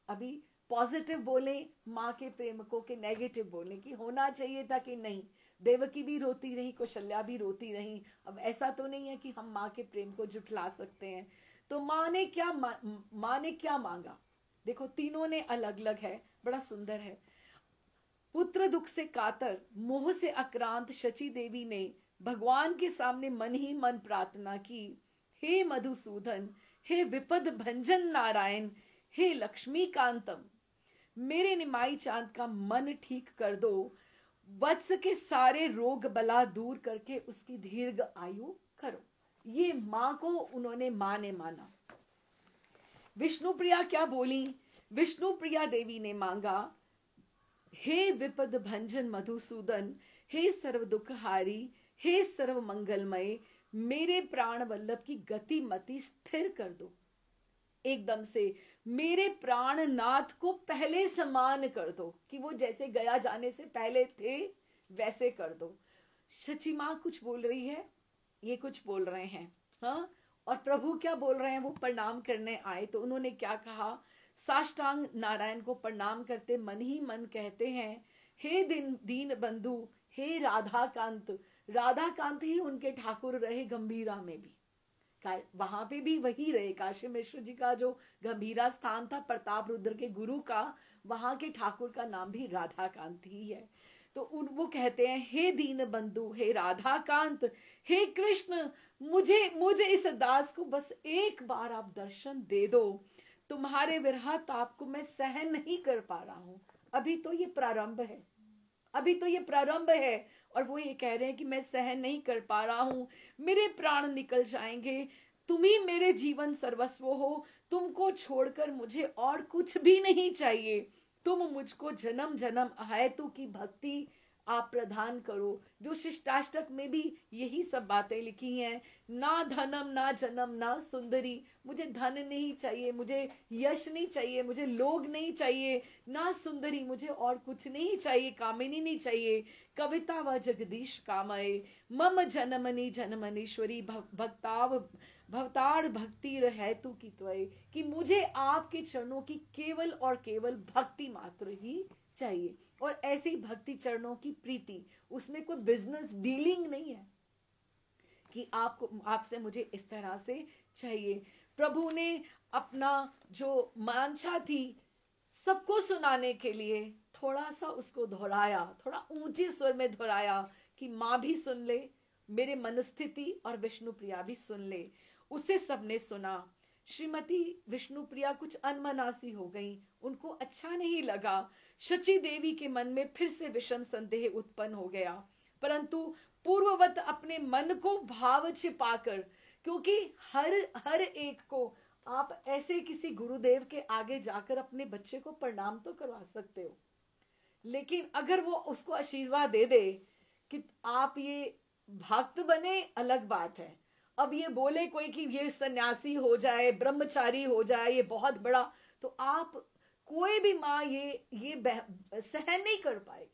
अभी पॉजिटिव बोले माँ के प्रेम को कि नेगेटिव बोले कि होना चाहिए था कि नहीं। देवकी भी रोती रही, कौशल्या भी रोती रही। अब ऐसा तो नहीं है कि हम माँ के प्रेम को जुटला सकते हैं। तो माँ ने क्या मांगा, देखो तीनों ने अलग अलग है, बड़ा सुंदर है। पुत्र दुख से कातर, मोह से अक्रांत शची देवी ने भगवान के सामने मन ही मन प्रार्थना की, हे मधुसूदन, हे विपद भंजन नारायण, हे लक्ष्मी कांतम, मेरे निमाई चांद का मन ठीक कर दो, वत्स के सारे रोग बला दूर करके उसकी दीर्घ आयु करो। ये मां को उन्होंने मां ने माना। विष्णु प्रिया क्या बोली? विष्णु प्रिया देवी ने मांगा, हे विपद भंजन मधुसूदन, हे सर्व दुखहारी, हे सर्व मंगलमय, मेरे प्राण वल्लभ की गति मति स्थिर कर दो। एकदम से मेरे प्राणनाथ को पहले समान कर दो, कि वो जैसे गया जाने से पहले थे वैसे कर दो। शची माँ कुछ बोल रही है, ये कुछ बोल रहे हैं। हाँ, और प्रभु क्या बोल रहे हैं? वो प्रणाम करने आए तो उन्होंने क्या कहा? साष्टांग नारायण को प्रणाम करते मन ही मन कहते हैं, हे दीन बंधु, हे राधा कांत। राधा कांत ही उनके ठाकुर रहे गंभीरा में भी, वहां पे भी वही रहे। काशी मिश्र जी का जो गंभीरा स्थान था प्रताप रुद्र के गुरु का, वहां के ठाकुर का नाम भी राधा कांत ही है। तो वो कहते हैं, हे दीन बंधु, हे राधा कांत, हे कृष्ण, मुझे इस दास को बस एक बार आप दर्शन दे दो। तुम्हारे विरह ताप को मैं सहन नहीं कर पा रहा हूं। अभी तो ये प्रारंभ है, और वो ये कह रहे हैं कि मैं सहन नहीं कर पा रहा हूं, मेरे प्राण निकल जाएंगे, तुम ही मेरे जीवन सर्वस्व हो, तुमको छोड़कर मुझे और कुछ भी नहीं चाहिए। तुम मुझको जन्म जन्म अहेतु की भक्ति आप प्रदान करो। जो शिष्टाष्टक में भी यही सब बातें लिखी हैं, ना धनम ना जन्म ना सुंदरी, मुझे धन नहीं चाहिए, मुझे यश नहीं चाहिए, मुझे लोग नहीं चाहिए, ना सुंदरी, मुझे और कुछ नहीं चाहिए, कामिनी नहीं चाहिए, कविता व जगदीश कामये, मम जनमनी जनमनीश्वरी भवतार भक्ति हेतु की त्वय, कि मुझे आपके चरणों की केवल और केवल भक्ति मात्र ही चाहिए। और ऐसी भक्ति चरणों की प्रीति, उसमें कोई बिजनेस डीलिंग नहीं है कि आपसे मुझे इस तरह से चाहिए। प्रभु ने अपना जो मांशा थी सबको सुनाने के लिए थोड़ा सा उसको दोहराया, थोड़ा ऊंचे स्वर में दोहराया कि माँ भी सुन ले, मेरे मनस्थिति और विष्णुप्रिया भी सुन ले। उसे सबने सुना। श्रीमती विष्णुप्रिया कुछ अनमनासी हो गई, उनको अच्छा नहीं लगा। शची देवी के मन में फिर से विषम संदेह उत्पन्न हो गया, परंतु पूर्ववत अपने मन को भाव छिपाकर, क्योंकि हर एक को आप ऐसे किसी गुरुदेव के आगे जाकर अपने बच्चे को प्रणाम तो करवा सकते हो, लेकिन अगर वो उसको आशीर्वाद दे दे कि आप ये भक्त बने, अलग बात है। अब ये बोले कोई कि ये सन्यासी हो जाए, ब्रह्मचारी हो जाए, ये बहुत बड़ा, तो आप कोई भी माँ ये सहन नहीं कर पाएगी।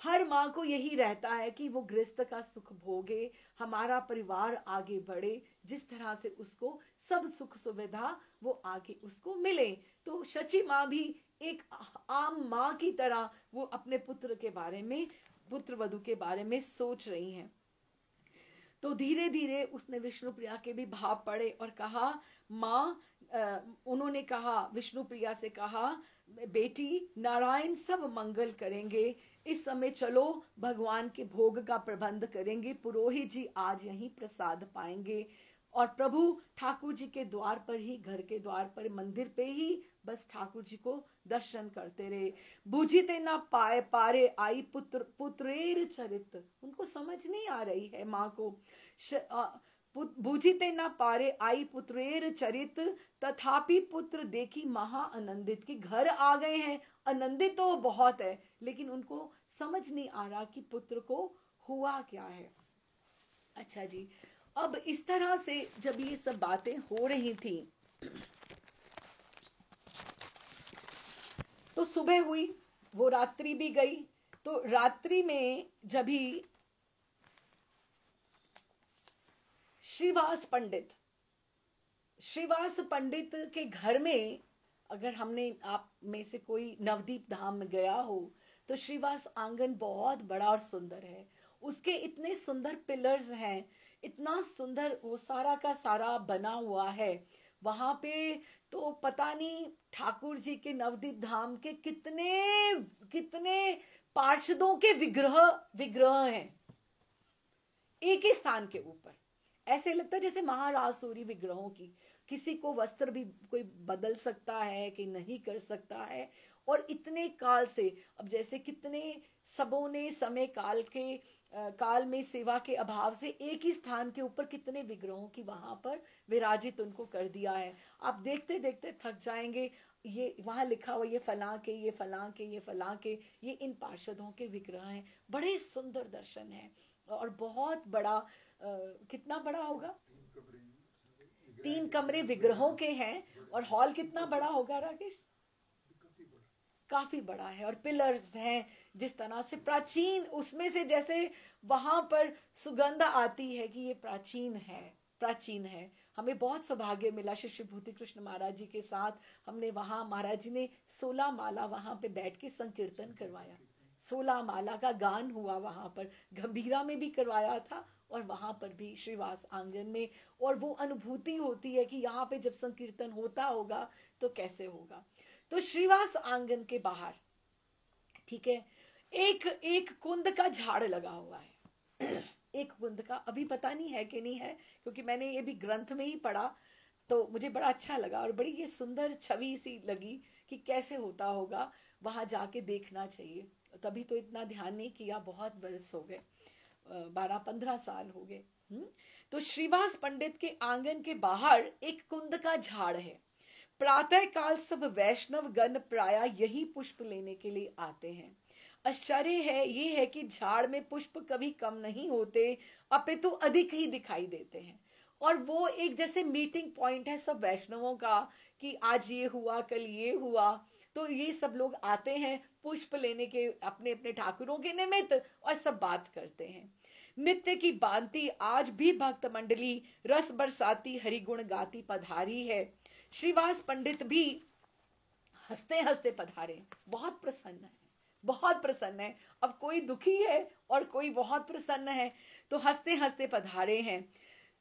हर माँ को यही रहता है कि वो गृहस्थ का सुख भोगे, हमारा परिवार आगे बढ़े, जिस तरह से उसको सब सुख सुविधा वो आगे उसको मिले। तो शची माँ भी एक आम माँ की तरह वो अपने पुत्र के बारे में, पुत्र वधु के बारे में सोच रही हैं। तो धीरे धीरे उसने विष्णुप्रिया के भी भाव पड़े और कहा, माँ, उन्होंने कहा, विष्णुप्रिया से कहा, बेटी नारायण सब मंगल करेंगे, इस समय चलो भगवान के भोग का प्रबंध करेंगे, पुरोहित जी आज यहीं प्रसाद पाएंगे। और प्रभु ठाकुर जी के द्वार पर ही, घर के द्वार पर, मंदिर पे ही बस ठाकुर जी को दर्शन करते रहे। बूझीते ना पाए पारे आई पुत्रेर चरित, उनको समझ नहीं आ रही है माँ को। बूझीते ना पारे आई पुत्रेर चरित, तथापि पुत्र देखी महा आनंदित, कि घर आ गए हैं, आनंदित तो बहुत है, लेकिन उनको समझ नहीं आ रहा कि पुत्र को हुआ क्या है। अच्छा जी, अब इस तरह से जब ये सब बातें हो रही थी तो सुबह हुई, वो रात्रि भी गई। तो रात्रि में जब ही श्रीवास पंडित के घर में, अगर हमने आप में से कोई नवदीप धाम में गया हो तो श्रीवास आंगन बहुत बड़ा और सुंदर है। उसके इतने सुंदर पिलर्स हैं, इतना सुंदर वो सारा का सारा बना हुआ है वहां पे। तो पता नहीं ठाकुर जी के नवदीप धाम के कितने कितने पार्षदों के विग्रह हैं एक ही स्थान के ऊपर। ऐसे लगता है जैसे महारासूरी विग्रहों की, किसी को वस्त्र भी कोई बदल सकता है कि नहीं कर सकता है। और इतने काल से, अब जैसे कितने सबों ने समय काल में सेवा के अभाव से एक ही स्थान के ऊपर कितने विग्रहों की वहां पर विराजित उनको कर दिया है। आप देखते देखते थक जाएंगे। ये वहां लिखा हुआ, ये फलां के, ये फलां के, ये फलां के, ये इन पार्षदों के विग्रह हैं। बड़े सुंदर दर्शन है और बहुत बड़ा, कितना बड़ा होगा, 3 कमरे विग्रहों के हैं। और हॉल कितना बड़ा होगा राकेश? काफी बड़ा है। और पिलर्स हैं जिस तरह से प्राचीन, उसमें से जैसे वहां पर सुगंध आती है कि ये प्राचीन है, प्राचीन है। हमें बहुत सौभाग्य मिला शिष्य भूति कृष्ण महाराज जी के साथ। हमने वहां, महाराज जी ने 16 माला वहां पे बैठ के संकीर्तन करवाया, 16 माला का गान हुआ वहां पर, गंभीरा में भी करवाया था और वहां पर भी श्रीवास आंगन में। और वो अनुभूति होती है कि यहाँ पे जब संकीर्तन होता होगा तो कैसे होगा। तो श्रीवास आंगन के बाहर, ठीक है, एक एक कुंद का झाड़ लगा हुआ है एक कुंद का, अभी पता नहीं है कि नहीं है, क्योंकि मैंने ये भी ग्रंथ में ही पढ़ा तो मुझे बड़ा अच्छा लगा और बड़ी ये सुंदर छवि सी लगी कि कैसे होता होगा, वहां जाके देखना चाहिए। तभी तो इतना ध्यान नहीं किया, बहुत बरस हो गए, 12-15 साल हो गए। तो श्रीवास पंडित के आंगन के बाहर एक कुंद का झाड़ है। प्रातः काल सब वैष्णव गण प्राय यही पुष्प लेने के लिए आते हैं। आश्चर्य है ये है कि झाड़ में पुष्प कभी कम नहीं होते, अपितु अधिक ही दिखाई देते हैं। और वो एक जैसे मीटिंग पॉइंट है सब वैष्णवों का कि आज ये हुआ, कल ये हुआ। तो ये सब लोग आते हैं पुष्प लेने के अपने अपने ठाकुरों के निमित्त और सब बात करते हैं। नित्य की भांति आज भी भक्त मंडली रस बरसाती हरिगुण गाती पधारी है। श्रीवास पंडित भी हंसते हंसते पधारे, बहुत प्रसन्न है, बहुत प्रसन्न है। अब कोई दुखी है और कोई बहुत प्रसन्न है, तो हंसते हंसते पधारे हैं।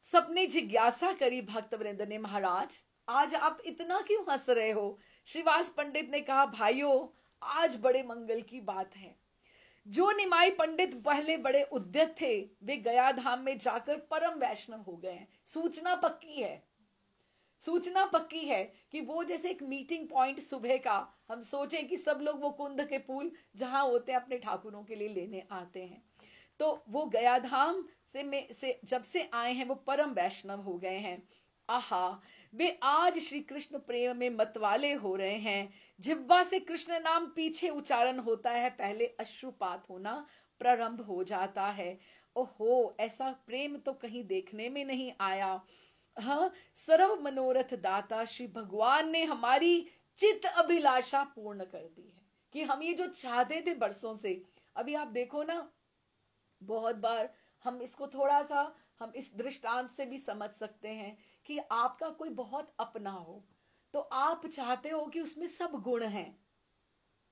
सबने जिज्ञासा करी भक्त वृंद ने, महाराज आज आप इतना क्यों हंस रहे हो? श्रीवास पंडित ने कहा, भाइयों आज बड़े मंगल की बात है। जो निमाई पंडित पहले बड़े उद्यत थे, वे गया धाम में जाकर परम वैष्णव हो गए हैं। सूचना पक्की है, सूचना पक्की है कि वो जैसे एक मीटिंग पॉइंट सुबह का, हम सोचें कि सब लोग वो कुंद के फूल जहां होते हैं अपने ठाकुरों के लिए लेने आते हैं, तो वो गया धाम से जब से आए हैं वो परम वैष्णव हो गए हैं। आहा, वे आज श्री कृष्ण प्रेम में मतवाले हो रहे हैं। जिह्वा से कृष्ण नाम पीछे उच्चारण होता है, पहले अश्रुपात होना प्रारंभ हो जाता है। ओहो, ऐसा प्रेम तो कहीं देखने में नहीं आया। हाँ, सर्व मनोरथ दाता श्री भगवान ने हमारी चित्त अभिलाषा पूर्ण कर दी है कि हम ये जो चाहते थे बरसों से, अभी आप देखो ना, बहुत बार हम इसको थोड़ा सा हम इस दृष्टांत से भी समझ सकते हैं कि आपका कोई बहुत अपना हो, तो आप चाहते हो कि उसमें सब गुण हैं,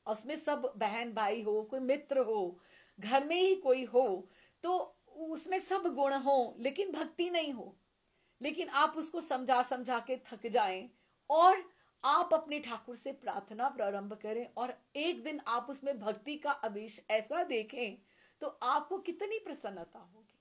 उसमें सब बहन भाई हो, कोई मित्र हो, घर में ही कोई हो, तो उसमें सब गुण हो लेकिन भक्ति नहीं हो। लेकिन आप उसको समझा समझा के थक जाएं और आप अपने ठाकुर से प्रार्थना प्रारंभ करें और एक दिन आप उसमें भक्ति का आवेश ऐसा देखें, तो आपको कितनी प्रसन्नता होगी,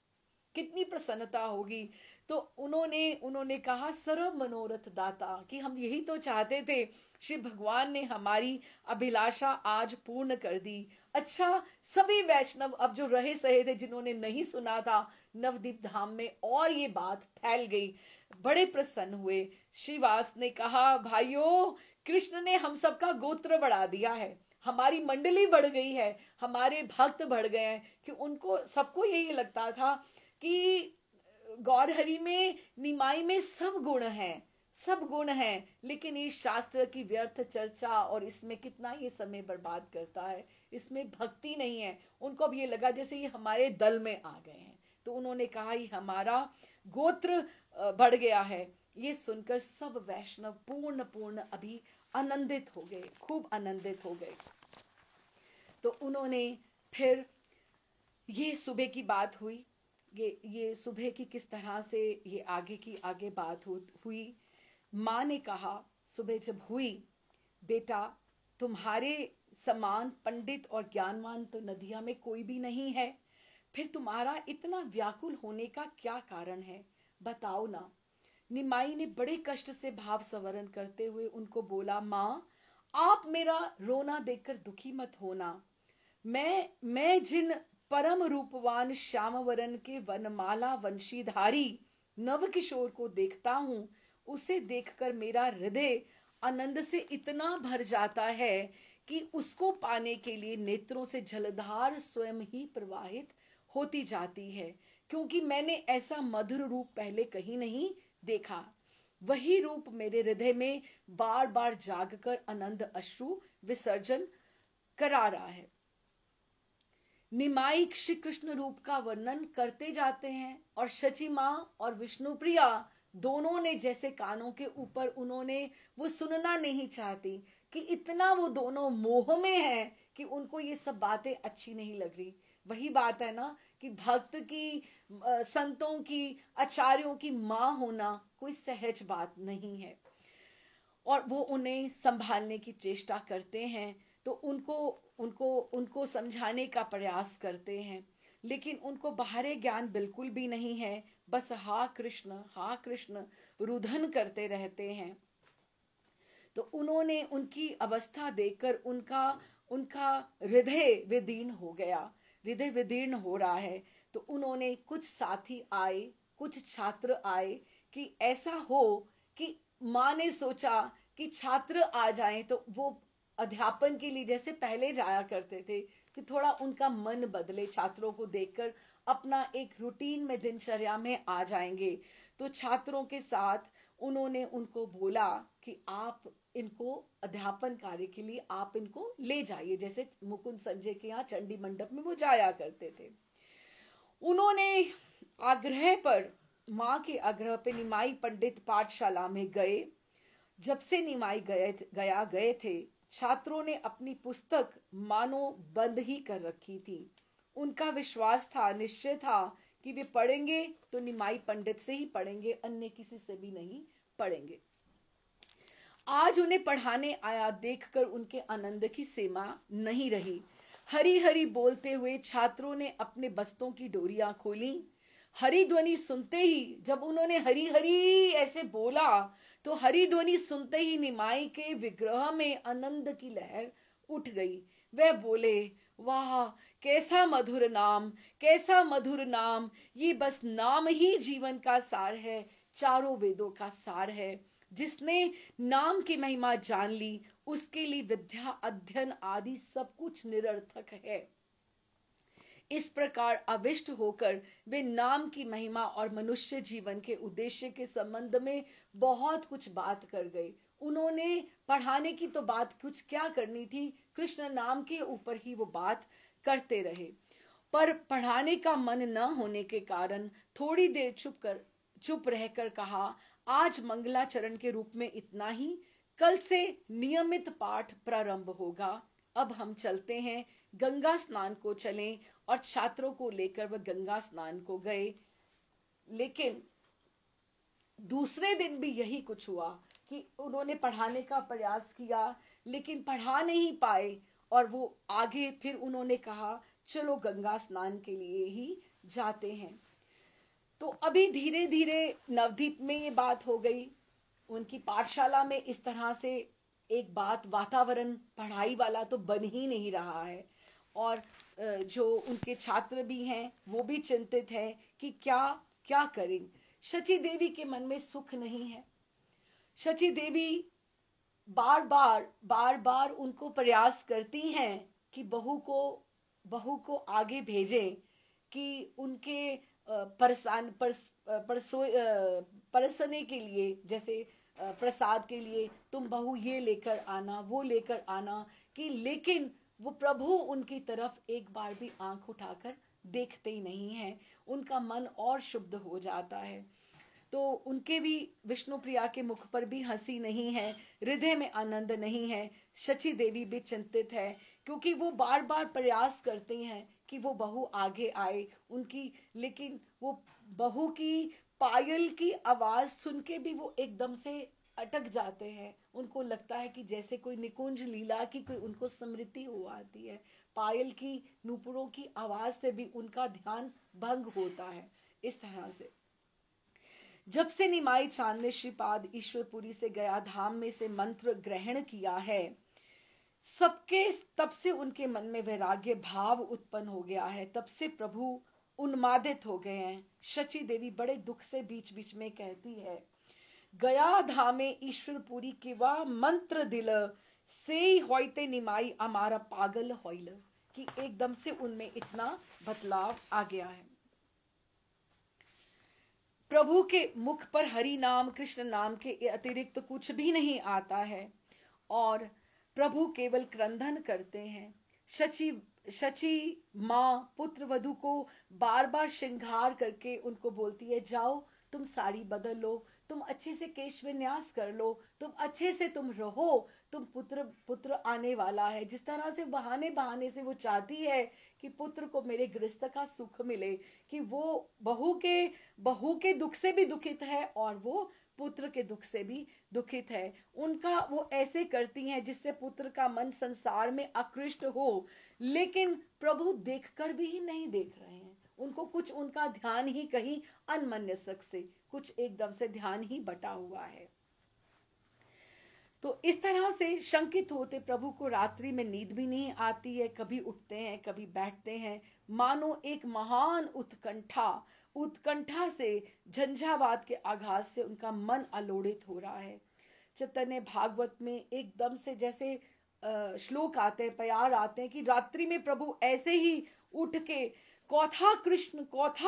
कितनी प्रसन्नता होगी। तो उन्होंने कहा, सर्व मनोरथ दाता, कि हम यही तो चाहते थे, श्री भगवान ने हमारी अभिलाषा आज पूर्ण कर दी। अच्छा, सभी वैष्णव अब जो रहे सहे थे, जिन्होंने नहीं सुना था नवदीप धाम में, और ये बात फैल गई, बड़े प्रसन्न हुए। श्रीवास ने कहा, भाइयों कृष्ण ने हम सबका गोत्र बढ़ा दिया है, हमारी मंडली बढ़ गई है, हमारे भक्त बढ़ गए हैं। कि उनको सबको यही लगता था कि गौरहरि में, निमाई में सब गुण हैं, सब गुण हैं, लेकिन इस शास्त्र की व्यर्थ चर्चा और इसमें कितना ये समय बर्बाद करता है, इसमें भक्ति नहीं है। उनको अब ये लगा जैसे ये हमारे दल में आ गए हैं, तो उन्होंने कहा ये हमारा गोत्र बढ़ गया है। ये सुनकर सब वैष्णव पूर्ण पूर्ण अभी आनंदित हो गए, खूब आनंदित हो गए। तो उन्होंने फिर, ये सुबह की बात हुई, ये सुबह की किस तरह से ये आगे की आगे बात हुई। माँ ने कहा सुबह जब हुई, बेटा तुम्हारे समान पंडित और ज्ञानवान तो नदिया में कोई भी नहीं है, फिर तुम्हारा इतना व्याकुल होने का क्या कारण है, बताओ ना। निमाई ने बड़े कष्ट से भाव संवरण करते हुए उनको बोला, माँ आप मेरा रोना देखकर दुखी मत होना। मैं जिन परम रूपवान श्यामवरण के वनमाला वंशीधारी नव किशोर को देखता हूं, उसे देखकर मेरा हृदय आनंद से इतना भर जाता है कि उसको पाने के लिए नेत्रों से जलधार स्वयं ही प्रवाहित होती जाती है, क्योंकि मैंने ऐसा मधुर रूप पहले कहीं नहीं देखा। वही रूप मेरे हृदय में बार बार जागकर आनंद अश्रु विसर्जन करा रहा है। निमाई श्री कृष्ण रूप का वर्णन करते जाते हैं और शची माँ और विष्णुप्रिया दोनों ने जैसे कानों के ऊपर, उन्होंने वो सुनना नहीं चाहती कि इतना वो दोनों मोह में हैं कि उनको ये सब बातें अच्छी नहीं लग रही। वही बात है ना कि भक्त की, संतों की, आचार्यों की माँ होना कोई सहज बात नहीं है, और वो उन्हें संभालने की चेष्टा करते हैं, तो उनको उनको उनको समझाने का प्रयास करते हैं, लेकिन उनको बाहरी ज्ञान बिल्कुल भी नहीं है, बस हा कृष्ण रुदन करते रहते हैं। तो उन्होंने उनकी अवस्था देखकर उनका उनका हृदय विदीर्ण हो गया, हृदय विदीर्ण हो रहा है। तो उन्होंने, कुछ साथी आए, कुछ छात्र आए कि ऐसा हो कि माँ ने सोचा कि छात्र आ जाएं तो वो अध्यापन के लिए जैसे पहले जाया करते थे, कि थोड़ा उनका मन बदले, छात्रों को देखकर अपना एक रूटीन में, दिनचर्या में आ जाएंगे। तो छात्रों के साथ उन्होंने उनको बोला कि आप इनको अध्यापन कार्य के लिए आप इनको ले जाइए, जैसे मुकुंद संजय के यहाँ चंडी मंडप में वो जाया करते थे। उन्होंने आग्रह पर, माँ के आग्रह पे निमाई पंडित पाठशाला में गए। जब से निमाई गए थे, छात्रों ने अपनी पुस्तक मानो बंद ही कर रखी थी। उनका विश्वास था, निश्चय था कि वे पढ़ेंगे तो निमाई पंडित से ही पढ़ेंगे, अन्य किसी से भी नहीं पढ़ेंगे। आज उन्हें पढ़ाने आया देखकर उनके आनंद की सीमा नहीं रही। हरी हरी बोलते हुए छात्रों ने अपने बस्तों की डोरियां खोली। हरी ध्वनि सुनते ही, जब उन्होंने हरी हरी ऐसे बोला, तो हरी ध्वनि सुनते ही निमाई के विग्रह में आनंद की लहर उठ गई। वह बोले, वाह कैसा मधुर नाम, कैसा मधुर नाम, ये बस नाम ही जीवन का सार है, चारों वेदों का सार है। जिसने नाम की महिमा जान ली, उसके लिए विद्या अध्ययन आदि सब कुछ निरर्थक है। इस प्रकार अविष्ट होकर वे नाम की महिमा और मनुष्य जीवन के उद्देश्य के संबंध में बहुत कुछ बात कर गए। उन्होंने पढ़ाने की तो बात कुछ क्या करनी थी, कृष्ण नाम के ऊपर ही वो बात करते रहे। पर पढ़ाने का मन न होने के कारण थोड़ी देर चुप रहकर कहा, आज मंगलाचरण के रूप में इतना ही, कल से नियमित पाठ प्रारंभ होगा। अब हम चलते हैं, गंगा स्नान को चलें। और छात्रों को लेकर वह गंगा स्नान को गए। लेकिन दूसरे दिन भी यही कुछ हुआ कि उन्होंने पढ़ाने का प्रयास किया लेकिन पढ़ा नहीं पाए, और वो आगे फिर उन्होंने कहा चलो गंगा स्नान के लिए ही जाते हैं। तो अभी धीरे धीरे नवदीप में ये बात हो गई। उनकी पाठशाला में इस तरह से एक बात, वातावरण पढ़ाई वाला तो बन ही नहीं रहा है। और जो उनके छात्र भी हैं वो भी चिंतित हैं कि क्या क्या करें। शची देवी के मन में सुख नहीं है। शची देवी बार बार उनको प्रयास करती हैं कि बहू को आगे भेजें, कि उनके परसने के लिए, जैसे प्रसाद के लिए तुम बहू ये लेकर आना, वो लेकर आना, कि लेकिन वो प्रभु उनकी तरफ एक बार भी आंख उठाकर देखते ही नहीं है। उनका मन और शुद्ध हो जाता है। तो उनके भी, विष्णु प्रिया के मुख पर भी हंसी नहीं है, हृदय में आनंद नहीं है। शची देवी भी चिंतित है क्योंकि वो बार बार प्रयास करती हैं कि वो बहू आगे आए उनकी, लेकिन वो बहू की पायल की आवाज सुन के भी वो एकदम से अटक जाते हैं। उनको लगता है कि जैसे कोई निकुंज लीला की कोई उनको स्मृति हो आती है। पायल की, नूपुरों की आवाज से भी उनका ध्यान भंग होता है। इस तरह से जब से निमाई चांद ने श्रीपाद ईश्वरपुरी से गया धाम में से मंत्र ग्रहण किया है, सबके तब से उनके मन में वैराग्य भाव उत्पन्न हो गया है। तब से प्रभु उन्मादित हो गए हैं। शची देवी बड़े दुख से बीच बीच में कहती है, गया धामे ईश्वरपुरी के वह मंत्र दिल से होइते निमाई हमारा पागल होइल, कि एकदम से उनमें इतना बदलाव आ गया है। प्रभु के मुख पर हरि नाम कृष्ण नाम के अतिरिक्त कुछ भी नहीं आता है और प्रभु केवल क्रंदन करते हैं। शची माँ पुत्र वधु को बार बार श्रृंगार करके उनको बोलती है, जाओ तुम साड़ी बदल लो, तुम अच्छे से केश विन्यास कर लो, तुम अच्छे से तुम रहो, तुम पुत्र आने वाला है। जिस तरह से बहाने बहाने से वो चाहती है कि पुत्र को मेरे गृहस्थ का सुख मिले, कि वो बहू के दुख से भी दुखित है और वो पुत्र के दुख से भी दुखित है। उनका वो ऐसे करती हैं जिससे पुत्र का मन संसार में आकृष्ट हो, लेकिन प्रभु देखकर भी ही नहीं देख रहे हैं। उनको कुछ, उनका ध्यान ही कहीं अनमन्यसक से कुछ एकदम से ध्यान ही बटा हुआ है। तो इस तरह से शंकित होते प्रभु को रात्रि में नींद भी नहीं आती है। कभी उठते हैं, कभी बैठते हैं, मानो एक महान उत्कंठा से, झंझावात के आघात से उनका मन अलोड़ित हो रहा है। चैतन्य भागवत में एकदम से जैसे श्लोक आते हैं, प्यार आते हैं कि रात्रि में प्रभु ऐसे ही उठ के कौथा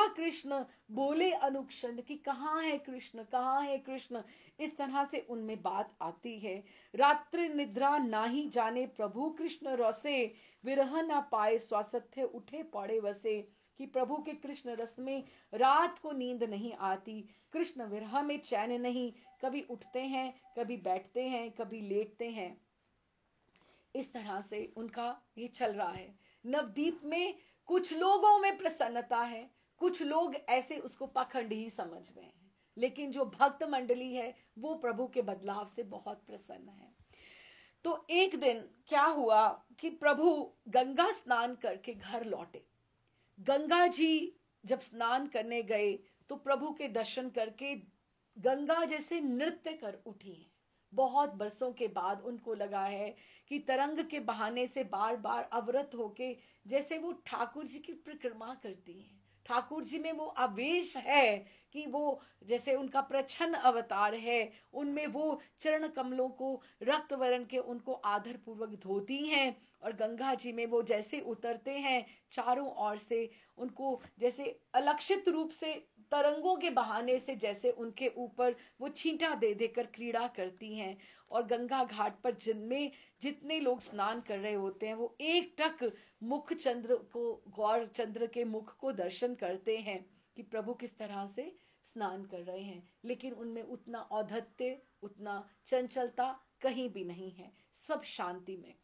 कृष्ण बोले अनुक्षण, कि कहाँ है कृष्ण, कहाँ है कृष्ण। इस तरह से उनमें बात आती है। रात्रि निद्रा ना ही जाने प्रभु कृष्ण रसे, विरह ना पाए स्वास्थ्य उठे पड़े वसे, कि प्रभु के कृष्ण रस में रात को नींद नहीं आती, कृष्ण विरह में चैन नहीं। कभी उठते हैं, कभी बैठते हैं, कभी लेटते हैं। इस तरह से उनका ये चल रहा है। नवदीप में कुछ लोगों में प्रसन्नता है, कुछ लोग ऐसे उसको पाखंड ही समझ रहे हैं, लेकिन जो भक्त मंडली है वो प्रभु के बदलाव से बहुत प्रसन्न है। तो एक दिन क्या हुआ कि प्रभु गंगा स्नान करके घर लौटे। गंगा जी जब स्नान करने गए तो प्रभु के दर्शन करके गंगा जैसे नृत्य कर उठी है। बहुत बरसों के बाद उनको लगा है कि तरंग के बहाने से बार बार अवरत होके जैसे वो ठाकुर जी की परिक्रमा करती हैं। ठाकुर जी में वो आवेश है कि वो जैसे उनका प्रच्छन्न अवतार है, उनमें वो चरण कमलों को रक्त वर्ण के उनको आदर पूर्वक धोती हैं, और गंगा जी में वो जैसे उतरते हैं चारों ओर से उनको जैसे अलक्षित रूप से तरंगों के बहाने से जैसे उनके ऊपर वो छींटा दे देकर क्रीड़ा करती हैं। और गंगा घाट पर जिनमें जितने लोग स्नान कर रहे होते हैं वो एक टक मुख चंद्र को, गौर चंद्र के मुख को दर्शन करते हैं कि प्रभु किस तरह से स्नान कर रहे हैं, लेकिन उनमें उतना औद्धत्य, उतना चंचलता कहीं भी नहीं है, सब शांति में।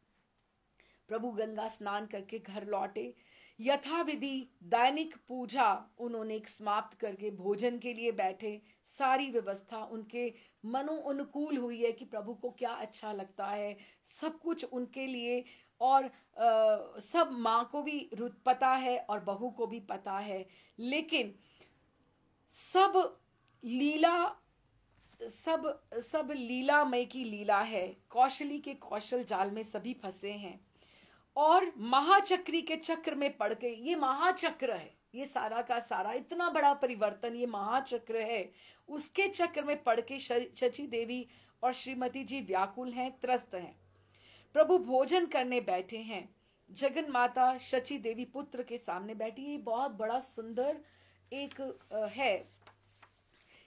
प्रभु गंगा स्नान करके घर लौटे। यथाविधि दैनिक पूजा उन्होंने समाप्त करके भोजन के लिए बैठे। सारी व्यवस्था उनके मनो अनुकूल हुई है कि प्रभु को क्या अच्छा लगता है, सब कुछ उनके लिए। और सब माँ को भी पता है और बहू को भी पता है, लेकिन सब लीला, सब सब लीलामय की लीला है। कौशली के कौशल जाल में सभी फंसे हैं और महाचक्री के चक्र में पड़ के, ये महाचक्र है, ये सारा का सारा इतना बड़ा परिवर्तन ये महाचक्र है, उसके चक्र में पड़ के शची देवी और श्रीमती जी व्याकुल हैं, त्रस्त हैं। प्रभु भोजन करने बैठे हैं। जगन माता शची देवी पुत्र के सामने बैठी। ये बहुत बड़ा सुंदर एक है,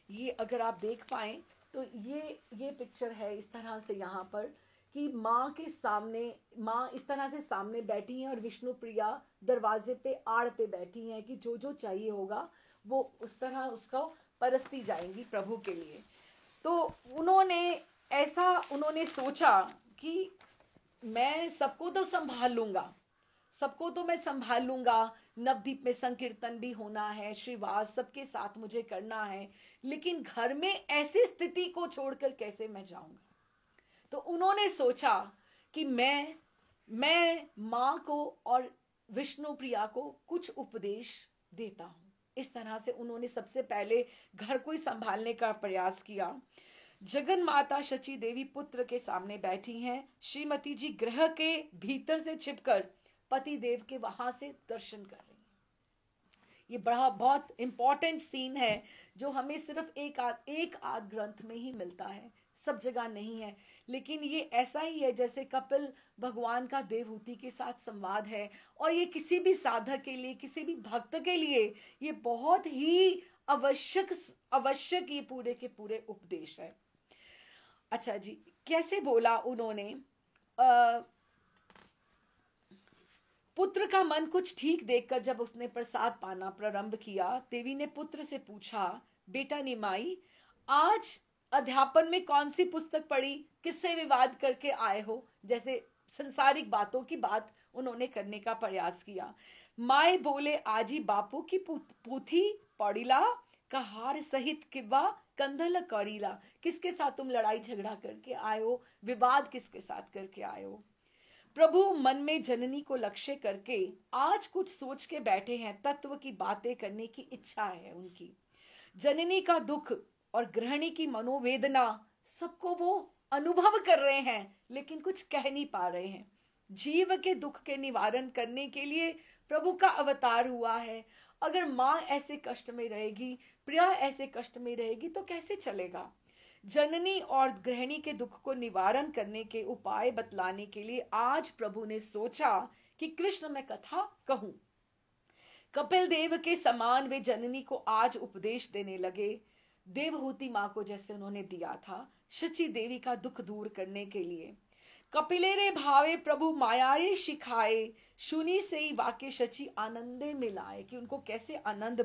ये अगर आप देख पाए तो ये पिक्चर है इस तरह से यहाँ पर कि माँ के सामने, माँ इस तरह से सामने बैठी हैं और विष्णु प्रिया दरवाजे पे आड़ पे बैठी हैं कि जो जो चाहिए होगा वो उस तरह उसको परसती जाएंगी प्रभु के लिए। तो उन्होंने सोचा कि मैं सबको तो संभाल लूंगा, सबको तो मैं संभाल लूंगा, नवदीप में संकीर्तन भी होना है, श्रीवास सबके साथ मुझे करना है, लेकिन घर में ऐसी स्थिति को छोड़कर कैसे मैं जाऊंगा। तो उन्होंने सोचा कि मैं माँ को और विष्णु प्रिया को कुछ उपदेश देता हूं। इस तरह से उन्होंने सबसे पहले घर को ही संभालने का प्रयास किया। जगन माता शची देवी पुत्र के सामने बैठी हैं। श्रीमती जी गृह के भीतर से छिपकर पति देव के वहां से दर्शन कर रही हैं। ये बड़ा बहुत इंपॉर्टेंट सीन है जो हमें सिर्फ एक आध ग्रंथ में ही मिलता है, सब जगह नहीं है। लेकिन ये ऐसा ही है जैसे कपिल भगवान का देवहूति के साथ संवाद है, और ये किसी भी साधक के लिए, किसी भी भक्त के लिए ये बहुत ही आवश्यक ये पूरे के पूरे उपदेश है। अच्छा जी, कैसे बोला उन्होंने, पुत्र का मन कुछ ठीक देखकर जब उसने प्रसाद पाना प्रारंभ किया, देवी ने पुत्र से पूछा, बेटा निमाई, आज अध्यापन में कौन सी पुस्तक पढ़ी, किससे विवाद करके आए हो? जैसे संसारिक बातों की बात उन्होंने करने का प्रयास किया। माए बोले, आजी बापू की पूथी पढ़ीला, कहार सहित किवा कंधल करीला। किसके साथ तुम लड़ाई झगड़ा करके आए हो, विवाद किसके साथ करके आए हो? प्रभु मन में जननी को लक्ष्य करके आज कुछ सोच के बैठे हैं, तत्व की बातें करने की इच्छा है उनकी। जननी का दुख और गृहिणी की मनोवेदना सबको वो अनुभव कर रहे हैं, लेकिन कुछ कह नहीं पा रहे हैं। जीव के दुख के निवारण करने के लिए प्रभु का अवतार हुआ है। अगर माँ ऐसे कष्ट में रहेगी, प्रिया ऐसे कष्ट में रहेगी तो कैसे चलेगा? जननी और गृहिणी के दुख को निवारण करने के उपाय बतलाने के लिए आज प्रभु ने सोचा कि कृष्ण मैं कथा कहूं। कपिल देव के समान वे जननी को आज उपदेश देने लगे, देवहूति मां को जैसे उन्होंने दिया था शची देवी का दुख दूर करने के लिए। कपिले रे भावे प्रभु मायाए शिखाए, सुनी से ही वाक्य शची आनंदे मिलाए, कि उनको कैसे आनंद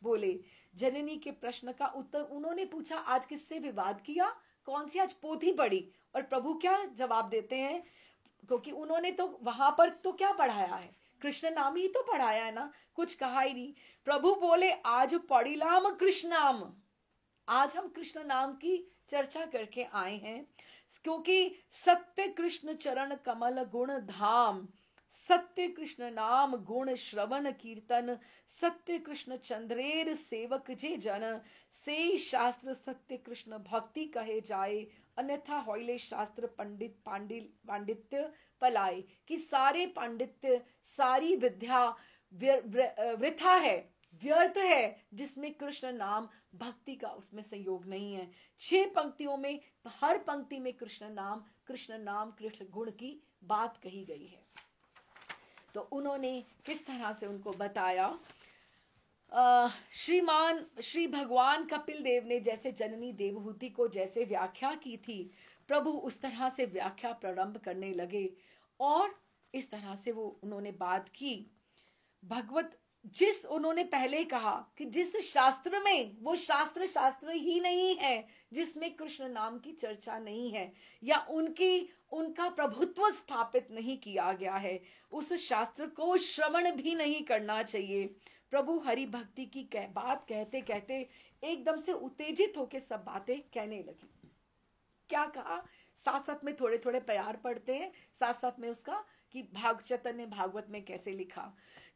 बोले। जननी के प्रश्न का उत्तर उन्होंने पूछा, आज किससे विवाद किया, कौन सी आज पोथी पढ़ी, और प्रभु क्या जवाब देते हैं? क्योंकि उन्होंने तो वहां पर तो क्या पढ़ाया है, कृष्ण नाम ही तो पढ़ाया है ना, कुछ कहा ही नहीं। प्रभु बोले आज पढ़िलाम कृष्ण नाम, आज हम कृष्ण नाम की चर्चा करके आए हैं, क्योंकि सत्य कृष्ण चरण कमल गुण धाम, सत्य कृष्ण नाम गुण श्रवण कीर्तन, सत्य कृष्ण चंद्रेर सेवक जे जन, से शास्त्र सत्य कृष्ण भक्ति कहे जाए, अन्यथा होइले शास्त्र पंडित पांडित्य पलाए। कि सारे पांडित्य सारी विद्या वृथा है, व्यर्थ है, जिसमें कृष्ण नाम भक्ति का उसमें संयोग नहीं है। 6 पंक्तियों में हर पंक्ति में कृष्ण नाम कृष्ण गुण की बात कही गई है। तो उन्होंने किस तरह से उनको बताया, श्री भगवान कपिल देव ने जैसे जननी देवहूति को जैसे व्याख्या की थी, प्रभु उस तरह से व्याख्या प्रारंभ करने लगे। और इस तरह से वो उन्होंने बात की भगवत, जिस उन्होंने पहले कहा कि जिस शास्त्र में, वो शास्त्र ही नहीं है जिसमें कृष्ण नाम की चर्चा नहीं है, या उनका प्रभुत्व स्थापित नहीं किया गया है, उस शास्त्र को श्रवण भी नहीं करना चाहिए। प्रभु हरि भक्ति की बात कहते कहते एकदम से उत्तेजित होकर सब बातें कहने लगी। क्या कहा, साथ साथ में थोड़े थोड़े प्यार पढ़ते हैं, साथ साथ में उसका कि चैतन्य भागवत में कैसे लिखा।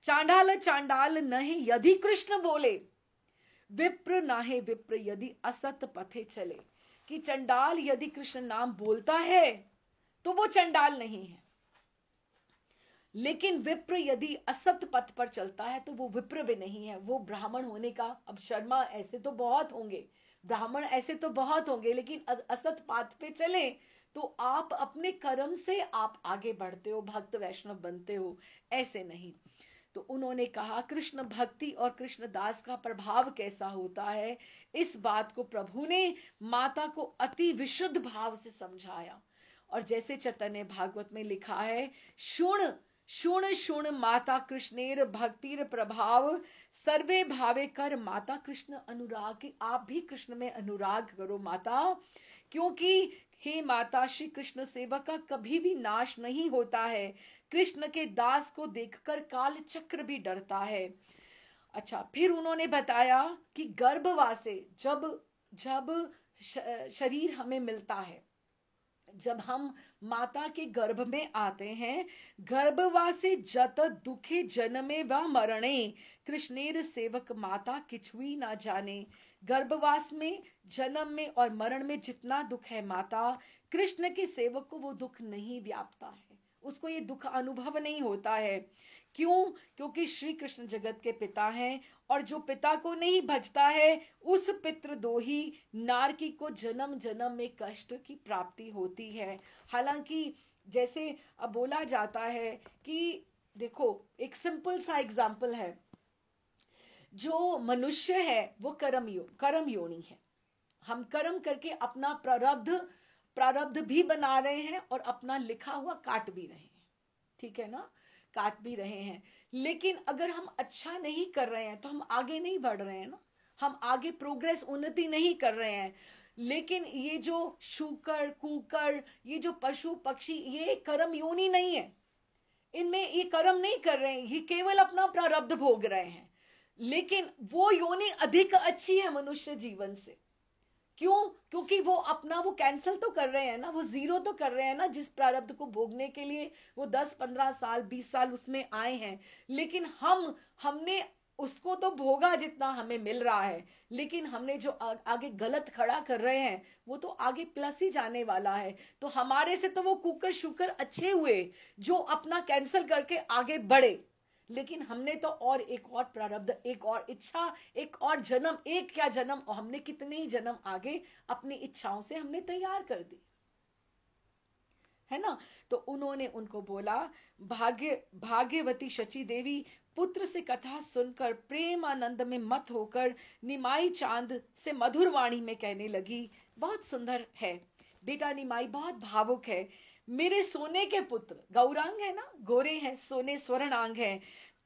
चांडाल चांडाल नहे यदि कृष्ण बोले, विप्र नाहे विप्र यदि असत पथे चले। कि चंडाल यदि कृष्ण नाम बोलता है तो वो चंडाल नहीं है, लेकिन विप्र यदि असत पथ पर चलता है तो वो विप्र भी नहीं है, वो ब्राह्मण होने का, अब शर्मा ऐसे तो बहुत होंगे, ब्राह्मण ऐसे तो बहुत होंगे, लेकिन असत पाथ पे चले तो आप अपने कर्म से आप आगे बढ़ते हो, भक्त वैष्णव बनते हो, ऐसे नहीं। तो उन्होंने कहा कृष्ण भक्ति और कृष्ण दास का प्रभाव कैसा होता है, इस बात को प्रभु ने माता को अति विशुद्ध भाव से समझाया। और जैसे चैतन्य भागवत में लिखा है, शुण शुण शुण माता कृष्णेर भक्तिर प्रभाव, सर्वे भावे कर माता कृष्ण अनुराग। आप भी कृष्ण में अनुराग करो माता, क्योंकि हे माता श्री कृष्ण सेवक का कभी भी नाश नहीं होता है, कृष्ण के दास को देखकर काल चक्र भी डरता है। अच्छा, फिर उन्होंने बताया कि गर्भवासे जब जब शरीर हमें मिलता है, जब हम माता के गर्भ में आते हैं, गर्भवासे जत दुखे जन्मे व मरणे, कृष्णेर सेवक माता किछुई ना जाने। गर्भवास में, जन्म में और मरण में जितना दुख है माता, कृष्ण के सेवक को वो दुख नहीं व्यापता है, उसको ये दुख अनुभव नहीं होता है। क्यों? क्योंकि श्री कृष्ण जगत के पिता हैं, और जो पिता को नहीं भजता है उस पितृदोही नारकी को जन्म जन्म में कष्ट की प्राप्ति होती है। हालांकि जैसे अब बोला जाता है कि देखो, एक सिंपल सा एग्जाम्पल है, जो मनुष्य है वो कर्म योनि है। हम कर्म करके अपना प्रारब्ध भी बना रहे हैं और अपना लिखा हुआ काट भी रहे हैं, ठीक है ना, काट भी रहे हैं। लेकिन अगर हम अच्छा नहीं कर रहे हैं तो हम आगे नहीं बढ़ रहे हैं ना, हम आगे प्रोग्रेस उन्नति नहीं कर रहे हैं। लेकिन ये जो शूकर कुकर, ये जो पशु पक्षी, ये कर्म योनि नहीं है, इनमें ये कर्म नहीं कर रहे हैं, ये केवल अपना प्रारब्ध भोग रहे हैं। लेकिन वो योनि अधिक अच्छी है मनुष्य जीवन से। क्यों? क्योंकि वो अपना वो कैंसिल तो कर रहे हैं ना, वो जीरो तो कर रहे हैं ना, जिस प्रारब्ध को भोगने के लिए वो 10-15 साल 20 साल उसमें आए हैं। लेकिन हमने उसको तो भोगा जितना हमें मिल रहा है, लेकिन हमने जो आगे गलत खड़ा कर रहे हैं वो तो आगे प्लस ही जाने वाला है। तो हमारे से तो वो कुकर शुकर अच्छे हुए जो अपना कैंसिल करके आगे बढ़े, लेकिन हमने तो और एक और प्रारब्ध, एक और इच्छा, एक और जन्म, एक क्या जन्म, और हमने कितने ही जन्म आगे अपनी इच्छाओं से हमने तैयार कर दी है ना। तो उन्होंने उनको बोला, भाग्यवती शची देवी पुत्र से कथा सुनकर प्रेम आनंद में मत होकर निमाई चांद से मधुर वाणी में कहने लगी, बहुत सुंदर है बेटा, निमाई बहुत भावुक है, मेरे सोने के पुत्र, गौरांग है ना, गोरे हैं, सोने स्वर्णांग है,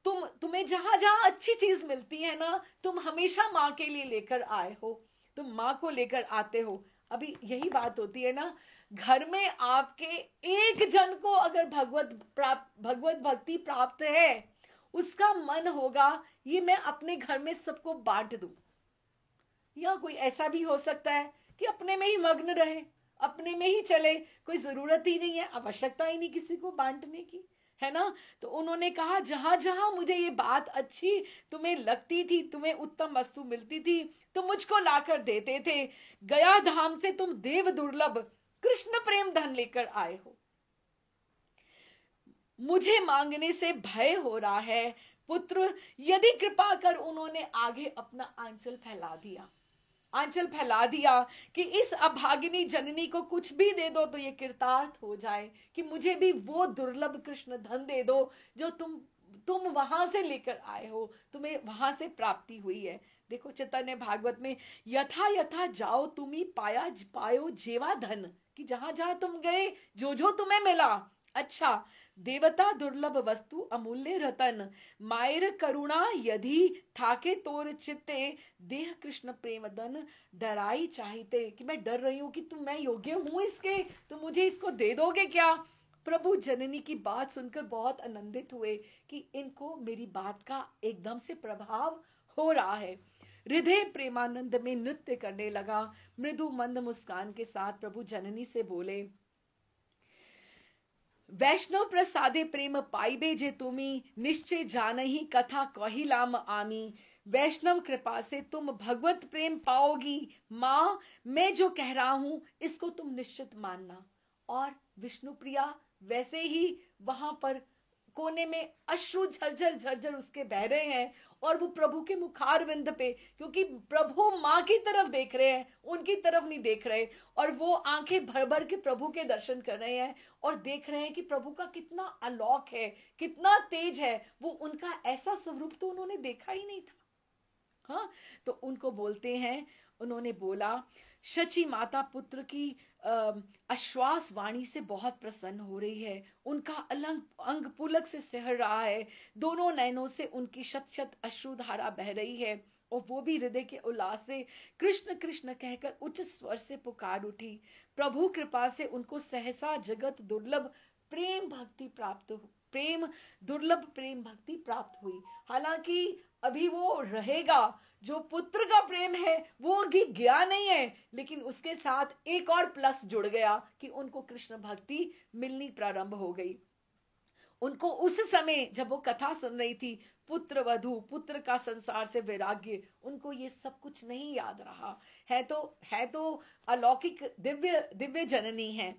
तुम्हें जहां जहां अच्छी चीज मिलती है ना, तुम हमेशा माँ के लिए लेकर आए हो, तुम माँ को लेकर आते हो। अभी यही बात होती है ना, घर में आपके एक जन को अगर भगवत भक्ति प्राप्त है, उसका मन होगा ये मैं अपने घर में सबको बांट दूं। या कोई ऐसा भी हो सकता है कि अपने में ही मग्न रहे, अपने में ही चले, कोई जरूरत ही नहीं है, आवश्यकता ही नहीं किसी को बांटने की, है ना। तो उन्होंने कहा जहां जहां मुझे ये बात अच्छी तुम्हें लगती थी, तुम्हें उत्तम वस्तु मिलती थी, तुम मुझको लाकर देते थे। गया धाम से तुम देव दुर्लभ कृष्ण प्रेम धन लेकर आए हो, मुझे मांगने से भय हो रहा है पुत्र, यदि कृपा कर। उन्होंने आगे अपना आंचल फैला दिया, आंचल फैला दिया कि इस अभागिनी जननी को कुछ भी दे दो तो ये कृतार्थ हो जाए, कि मुझे भी वो दुर्लभ कृष्ण धन दे दो जो तुम वहां से लेकर आए हो, तुम्हें वहां से प्राप्ति हुई है। देखो चैतन्य भागवत में, यथा यथा जाओ तुम्ही पायो जेवा धन, कि जहां जहां तुम गए जो जो तुम्हें मिला अच्छा, देवता दुर्लभ वस्तु अमूल्य रतन, मायर करुणा यदि थाके तोर चित्ते, देह कृष्ण प्रेम दन डराई चाहते, कि मैं डर रही हूं कि मैं योग्य हूं इसके, तो मुझे इसको दे दोगे क्या। प्रभु जननी की बात सुनकर बहुत आनंदित हुए कि इनको मेरी बात का एकदम से प्रभाव हो रहा है। हृदय प्रेमानंद में नृत्य करने लगा, मृदु मंद मुस्कान के साथ प्रभु जननी से बोले, वैष्णव प्रसादे प्रेम पाइबे जे तुमी, निश्चय जानही कथा कहिलाम आमी, वैष्णव कृपा से तुम भगवत प्रेम पाओगी माँ, मैं जो कह रहा हूं इसको तुम निश्चित मानना। और विष्णु प्रिया वैसे ही वहां पर कोने में अश्रु झरझर झरझर उसके बह रहे हैं, और वो प्रभु के मुखारविंद पे, क्योंकि प्रभु माँ की तरफ देख रहे हैं, उनकी तरफ नहीं देख रहे, और वो आंखें भर भर के प्रभु के दर्शन कर रहे हैं और देख रहे हैं कि प्रभु का कितना अलौक है, कितना तेज है। वो उनका ऐसा स्वरूप तो उन्होंने देखा ही नहीं था। हाँ, तो उनको बोलते हैं, उन्होंने बोला, शची माता पुत्र की आश्वास वाणी से बहुत प्रसन्न हो रही है, उनका अलंग अंग पुलक से सहर रहा है, दोनों नयनों से उनकी शत शत अश्रुधारा बह रही है, और वो भी हृदय के उल्लास से कृष्ण कृष्ण कहकर उच्च स्वर से पुकार उठी। प्रभु कृपा से उनको सहसा जगत दुर्लभ प्रेम भक्ति प्राप्त प्रेम दुर्लभ प्रेम भक्ति प्राप्त हुई। हालांकि अभी वो रहेगा, जो पुत्र का प्रेम है वो अभी गया नहीं है, लेकिन उसके साथ एक और प्लस जुड़ गया कि उनको कृष्ण भक्ति मिलनी प्रारंभ हो गई। उनको उस समय जब वो कथा सुन रही थी, पुत्र वधु पुत्र का संसार से वैराग्य, उनको ये सब कुछ नहीं याद रहा है तो अलौकिक दिव्य दिव्य जननी है।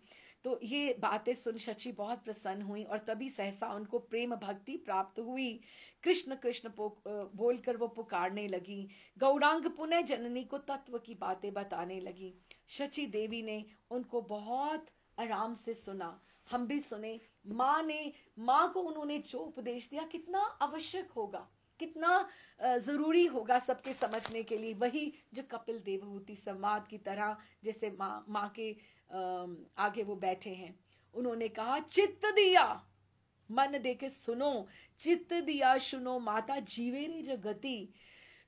तो ये बातें सुन शची बहुत प्रसन्न हुई और तभी सहसा उनको प्रेम भक्ति प्राप्त हुई। कृष्ण कृष्ण बोलकर वो पुकारने लगी, गौरांग पुनः जननी को तत्व की बातें बताने लगी। शची देवी ने उनको बहुत आराम से सुना, हम भी सुने। माँ को उन्होंने जो उपदेश दिया कितना आवश्यक होगा, कितना जरूरी होगा सबके समझने के लिए, वही जो कपिल देवहूति संवाद की तरह जैसे माँ के आगे वो बैठे हैं। उन्होंने कहा, चित्त दिया मन देके सुनो, चित्त दिया सुनो माता जीवेरी जगति,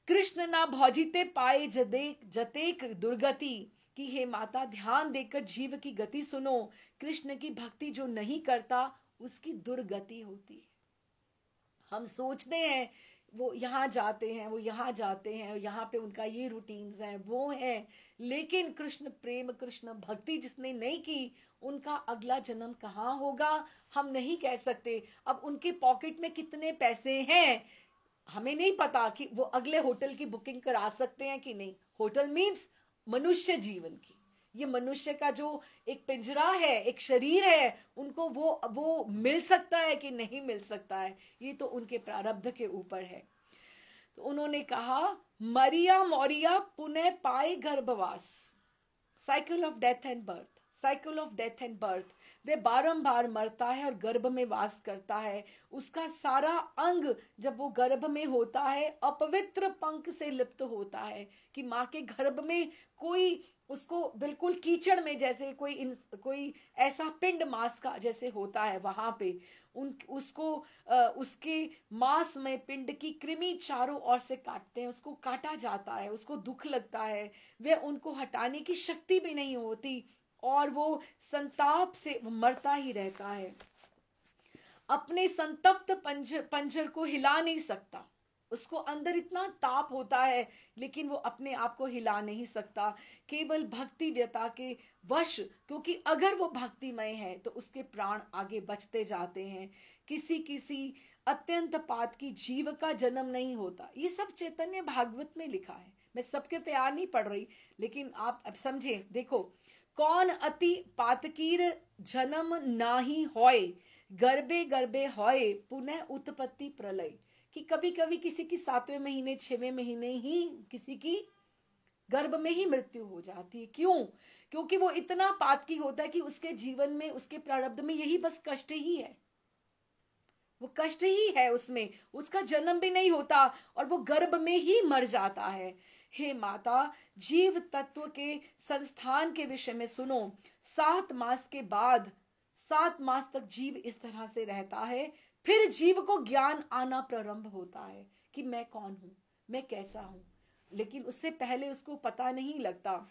कृष्ण ना भौजीते पाए जतेक दुर्गति, कि हे माता ध्यान देकर जीव की गति सुनो, कृष्ण की भक्ति जो नहीं करता उसकी दुर्गति होती है। हम सोचते हैं वो यहाँ जाते हैं, वो यहाँ जाते हैं, यहाँ पे उनका ये रूटीन्स हैं, वो हैं, लेकिन कृष्ण प्रेम कृष्ण भक्ति जिसने नहीं की, उनका अगला जन्म कहाँ होगा हम नहीं कह सकते। अब उनके पॉकेट में कितने पैसे हैं हमें नहीं पता कि वो अगले होटल की बुकिंग करा सकते हैं कि नहीं। होटल मीन्स मनुष्य जीवन की, ये मनुष्य का जो एक पिंजरा है, एक शरीर है, उनको वो मिल सकता है कि नहीं मिल सकता है, ये तो उनके प्रारब्ध के ऊपर है। तो उन्होंने कहा, मरिया मौरिया पुनः पाए गर्भवास, cycle of death and birth, cycle of death and birth, वे बारंबार मरता है और गर्भ में वास करता है। उसका सारा अंग जब वो गर्भ में होता है अपवित्र पंख से लिप्त होता है, कि माँ के गर्भ में कोई उसको बिल्कुल कीचड़ में जैसे कोई ऐसा पिंड मांस का जैसे होता है, वहां पे उसको उसके मांस में पिंड की कृमि चारों ओर से काटते हैं, उसको काटा जाता है, उसको दुख लगता है, वे उनको हटाने की शक्ति भी नहीं होती और वो संताप से मरता ही रहता है। अपने संतप्त पंजर को हिला नहीं सकता, उसको अंदर इतना ताप होता है लेकिन वो अपने आप को हिला नहीं सकता, केवल भक्ति व्यता के वश, क्योंकि अगर वो भक्तिमय है तो उसके प्राण आगे बचते जाते हैं। किसी किसी अत्यंत पात की जीव का जन्म नहीं होता। ये सब चैतन्य भागवत में लिखा है, मैं सबके तैयार नहीं पढ़ रही, लेकिन आप अब समझे। देखो, कौन अति पातकीर जन्म नाही होय, गर्भे गर्भे होय पुनः उत्पत्ति प्रलय। कि कभी कभी किसी की 7वें महीने 6वें महीने ही किसी की गर्भ में ही मृत्यु हो जाती है। क्यों? क्योंकि वो इतना पातकी होता है कि उसके जीवन में, उसके प्रारब्ध में यही बस कष्ट ही है, वो कष्ट ही है उसमें, उसका जन्म भी नहीं होता और वो गर्भ में ही मर जाता है। हे माता, जीव तत्व के संस्थान के विषय में सुनो। 7 मास के बाद, 7 मास तक जीव इस तरह से रहता है, फिर जीव को ज्ञान आना प्रारंभ होता है कि मैं कौन हूं, मैं कैसा हूं, लेकिन उससे पहले उसको पता नहीं लगता।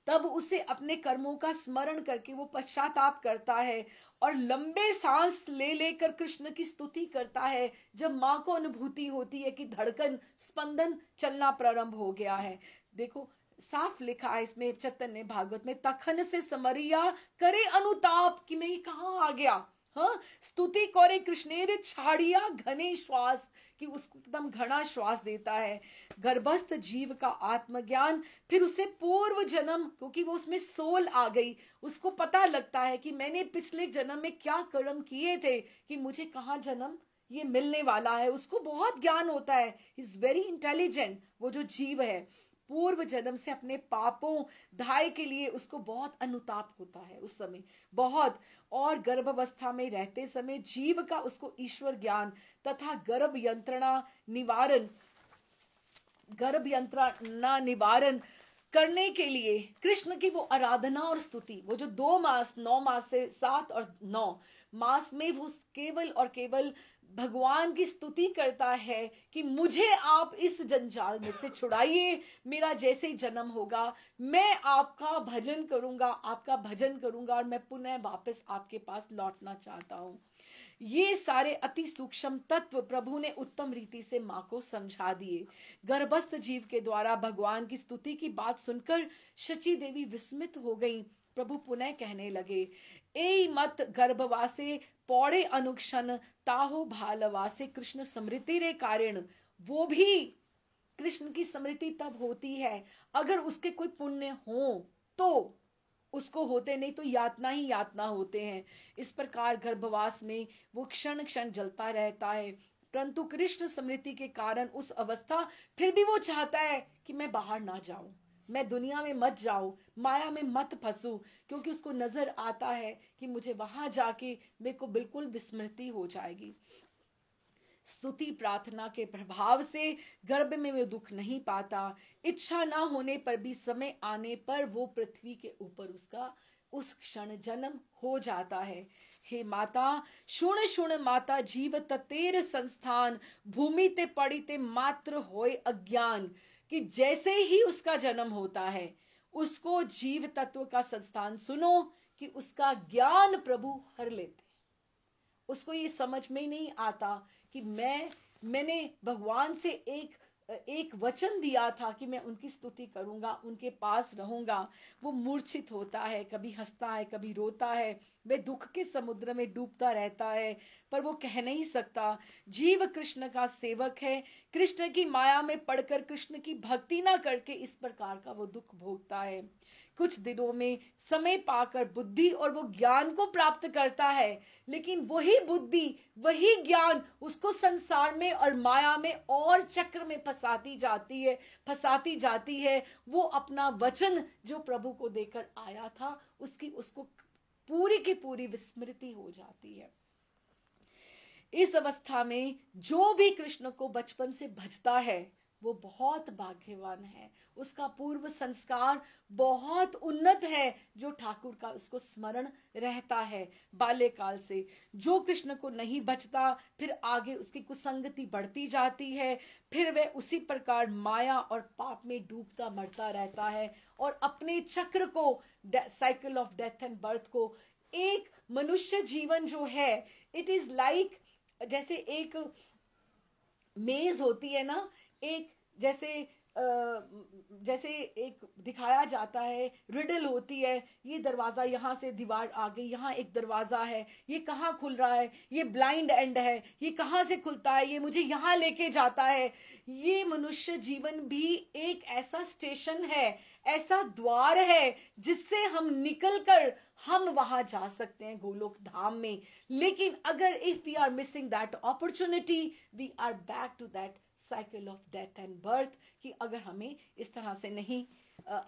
तब उसे अपने कर्मों का स्मरण करके वो पश्चाताप करता है और लंबे सांस ले लेकर कृष्ण की स्तुति करता है। जब माँ को अनुभूति होती है कि धड़कन, स्पंदन चलना प्रारंभ हो गया है। देखो, साफ लिखा है इसमें चैतन्य भागवत में, तखन से समरिया करे अनुताप, कि मैं ये कहाँ आ गया। हाँ, स्तुति करे कृष्णेर छाड़िया घने श्वास, कि उसको एकदम घना श्वास देता है। गर्भस्थ जीव का आत्मज्ञान, फिर उसे पूर्व जन्म, क्योंकि वो उसमें सोल आ गई, उसको पता लगता है कि मैंने पिछले जन्म में क्या कर्म किए थे कि मुझे कहाँ जन्म ये मिलने वाला है। उसको बहुत ज्ञान होता है, इज वेरी इंटेलिजेंट वो जो जीव है। पूर्व जन्म से अपने पापों धाय के लिए उसको बहुत अनुताप होता है उस समय, बहुत। और गर्भावस्था में रहते समय जीव का उसको ईश्वर ज्ञान तथा गर्भ यंत्रणा निवारण करने के लिए कृष्ण की वो आराधना और स्तुति, वो जो 2 मास, 9 मास से 7 और 9 मास में वो केवल और केवल भगवान की स्तुति करता है कि मुझे आप इस जंजाल में से छुड़ाइए, मेरा जैसे ही जन्म होगा मैं आपका भजन करूंगा, आपका भजन करूंगा और मैं पुनः वापस आपके पास लौटना चाहता हूं। ये सारे अति सूक्ष्म तत्व प्रभु ने उत्तम रीति से मां को समझा दिए। गर्भस्थ जीव के द्वारा भगवान की स्तुति की बात सुनकर शची देवी विस्मित हो गई। प्रभु पुनः कहने लगे, ए मत गर्भवासे पौड़े अनुक्षण ताहो भालवासे कृष्ण स्मृति रे कारण। वो भी कृष्ण की स्मृति तब होती है अगर उसके कोई पुण्य हो तो, उसको होते नहीं तो यातना ही यातना होते हैं। इस प्रकार गर्भवास में वो क्षण क्षण जलता रहता है, परंतु कृष्ण स्मृति के कारण उस अवस्था, फिर भी वो चाहता है कि मैं बाहर ना जाऊं, मैं दुनिया में मत जाऊं, माया में मत फंसूं, क्योंकि उसको नजर आता है कि मुझे वहां जाके मेरे को बिल्कुल विस्मृति हो जाएगी। स्तुति प्रार्थना के प्रभाव से गर्भ में वो दुख नहीं पाता। इच्छा ना होने पर भी समय आने पर वो पृथ्वी के ऊपर उसका उस क्षण जन्म हो जाता है। हे माता, शुण शुण माता जीव ततेर संस्थान, भूमि ते पड़ी ते मात्र होय अज्ञान। कि जैसे ही उसका जन्म होता है उसको जीव तत्व का संस्थान सुनो कि उसका ज्ञान प्रभु हर लेते। उसको ये समझ में ही नहीं आता कि मैंने भगवान से एक वचन दिया था कि मैं उनकी स्तुति करूंगा, उनके पास रहूंगा। वो मूर्छित होता है, कभी हंसता है, कभी रोता है, वह दुख के समुद्र में डूबता रहता है, पर वो कह नहीं सकता। जीव कृष्ण का सेवक है, कृष्ण की माया में पड़कर कृष्ण की भक्ति ना करके इस प्रकार का वो दुख भोगता है। कुछ दिनों में समय पाकर बुद्धि और वो ज्ञान को प्राप्त करता है, लेकिन वही बुद्धि वही ज्ञान उसको संसार में और माया में और चक्र में फंसाती जाती है। वो अपना वचन जो प्रभु को देकर आया था उसको पूरी की पूरी विस्मृति हो जाती है। इस अवस्था में जो भी कृष्ण को बचपन से भजता है वो बहुत भाग्यवान है, उसका पूर्व संस्कार बहुत उन्नत है, जो ठाकुर का उसको स्मरण रहता है बाल्यकाल से। जो कृष्ण को नहीं बचता, फिर आगे उसकी कुसंगति बढ़ती जाती है, फिर वह उसी प्रकार माया और पाप में डूबता मरता रहता है और अपने चक्र को, cycle of death and birth को, एक मनुष्य जीवन जो है इट इज लाइक, जैसे एक मेज होती है ना, एक जैसे एक दिखाया जाता है, रिडल होती है, ये दरवाजा यहाँ से दीवार आ गई, यहाँ एक दरवाजा है, ये कहाँ खुल रहा है, ये ब्लाइंड एंड है, ये कहाँ से खुलता है, ये मुझे यहाँ लेके जाता है। ये मनुष्य जीवन भी एक ऐसा स्टेशन है, ऐसा द्वार है जिससे हम निकलकर हम वहां जा सकते हैं गोलोक धाम में। लेकिन अगर if we are missing that opportunity, we are back to that cycle of death and birth, कि अगर हमें इस तरह से नहीं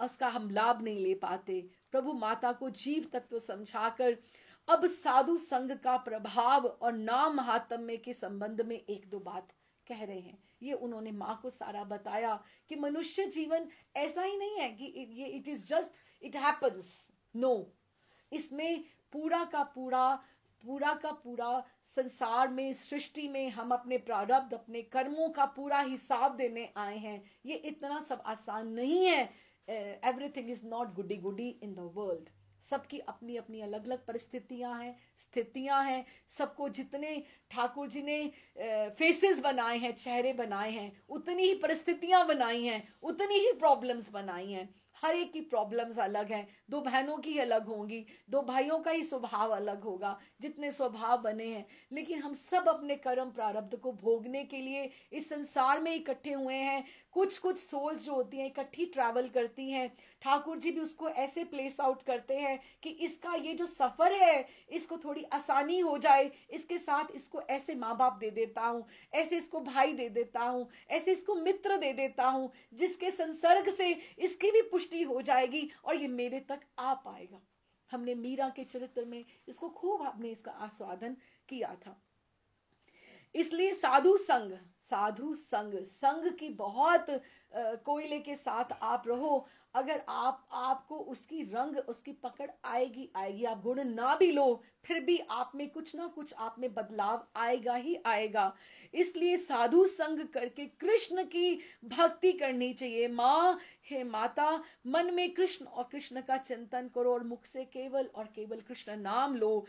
उसका हम लाभ नहीं ले पाते। प्रभु माता को जीव तत्व समझाकर अब साधु संघ का प्रभाव और नाम महात्म्य के संबंध में एक दो बात कह रहे हैं। ये उन्होंने माँ को सारा बताया कि मनुष्य जीवन ऐसा ही नहीं है कि ये it is just it happens, no, इसमें पूरा का पूरा संसार में, सृष्टि में हम अपने प्रारब्ध, अपने कर्मों का पूरा हिसाब देने आए हैं। ये इतना सब आसान नहीं है। Everything is not goody goody in the world. सबकी अपनी अपनी अलग अलग परिस्थितियां हैं, स्थितियां हैं। सबको जितने ठाकुर जी ने फेसेस बनाए हैं, चेहरे बनाए हैं, उतनी ही परिस्थितियां बनाई हैं, उतनी ही प्रॉब्लम्स बनाई हैं। हर एक की प्रॉब्लम्स अलग हैं। दो बहनों की अलग होंगी, दो भाइयों का ही स्वभाव अलग होगा, जितने स्वभाव बने हैं। लेकिन हम सब अपने कर्म प्रारब्ध को भोगने के लिए इस संसार में इकट्ठे हुए हैं। कुछ कुछ सोल्स जो होती हैं इकट्ठी ट्रैवल करती हैं। ठाकुर जी भी उसको ऐसे प्लेस आउट करते हैं कि इसका ये जो सफर है इसको थोड़ी आसानी हो जाए, इसके साथ इसको ऐसे माँ बाप दे देता हूँ, ऐसे इसको भाई दे देता हूँ, ऐसे इसको मित्र दे देता हूँ, जिसके संसर्ग से इसकी भी पुष्टि हो जाएगी और ये मेरे तक आ पाएगा। हमने मीरा के चरित्र में इसको खूब हमने इसका आस्वादन किया था। इसलिए साधु संग संग की बहुत कोयले के साथ आप रहो। अगर आपको उसकी रंग, उसकी पकड़ आएगी, आप गुण ना भी लो, फिर भी आप में कुछ ना कुछ आप में बदलाव आएगा ही आएगा। इसलिए साधु संग करके कृष्ण की भक्ति करनी चाहिए। माँ, हे माता, मन में कृष्ण और कृष्ण का चिंतन करो और मुख से केवल और केवल कृष्ण नाम लो।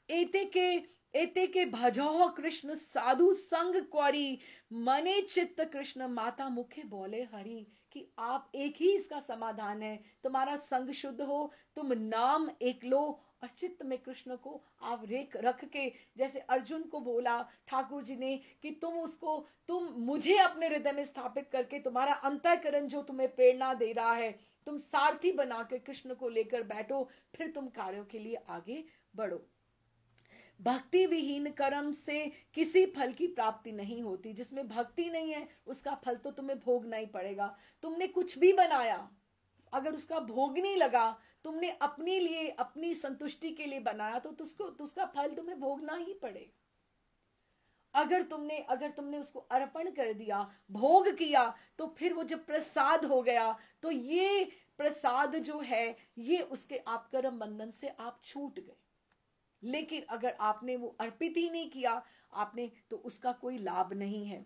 एते के भजो कृष्ण साधु संग क्वारी, मने चित्त कृष्ण माता मुखे बोले हरि। कि आप एक ही इसका समाधान है, तुम्हारा संग शुद्ध हो, तुम नाम एक लो और चित्त में कृष्ण को आप रख के, जैसे अर्जुन को बोला ठाकुर जी ने कि तुम मुझे अपने हृदय में स्थापित करके, तुम्हारा अंतःकरण जो तुम्हें प्रेरणा दे रहा है, तुम सारथी बना के कृष्ण को लेकर बैठो, फिर तुम कार्यों के लिए आगे बढ़ो। भक्ति विहीन कर्म से किसी फल की प्राप्ति नहीं होती। जिसमें भक्ति नहीं है उसका फल तो तुम्हें भोगना ही पड़ेगा। तुमने कुछ भी बनाया, अगर उसका भोग नहीं लगा, तुमने अपने लिए, अपनी संतुष्टि के लिए बनाया, तो उसका फल तुम्हें भोगना ही पड़ेगा। अगर तुमने उसको अर्पण कर दिया, भोग किया, तो फिर वो जब प्रसाद हो गया, तो ये प्रसाद जो है ये उसके आप कर्म बंधन से आप छूट गए। लेकिन अगर आपने वो अर्पित ही नहीं किया आपने, तो उसका कोई लाभ नहीं है।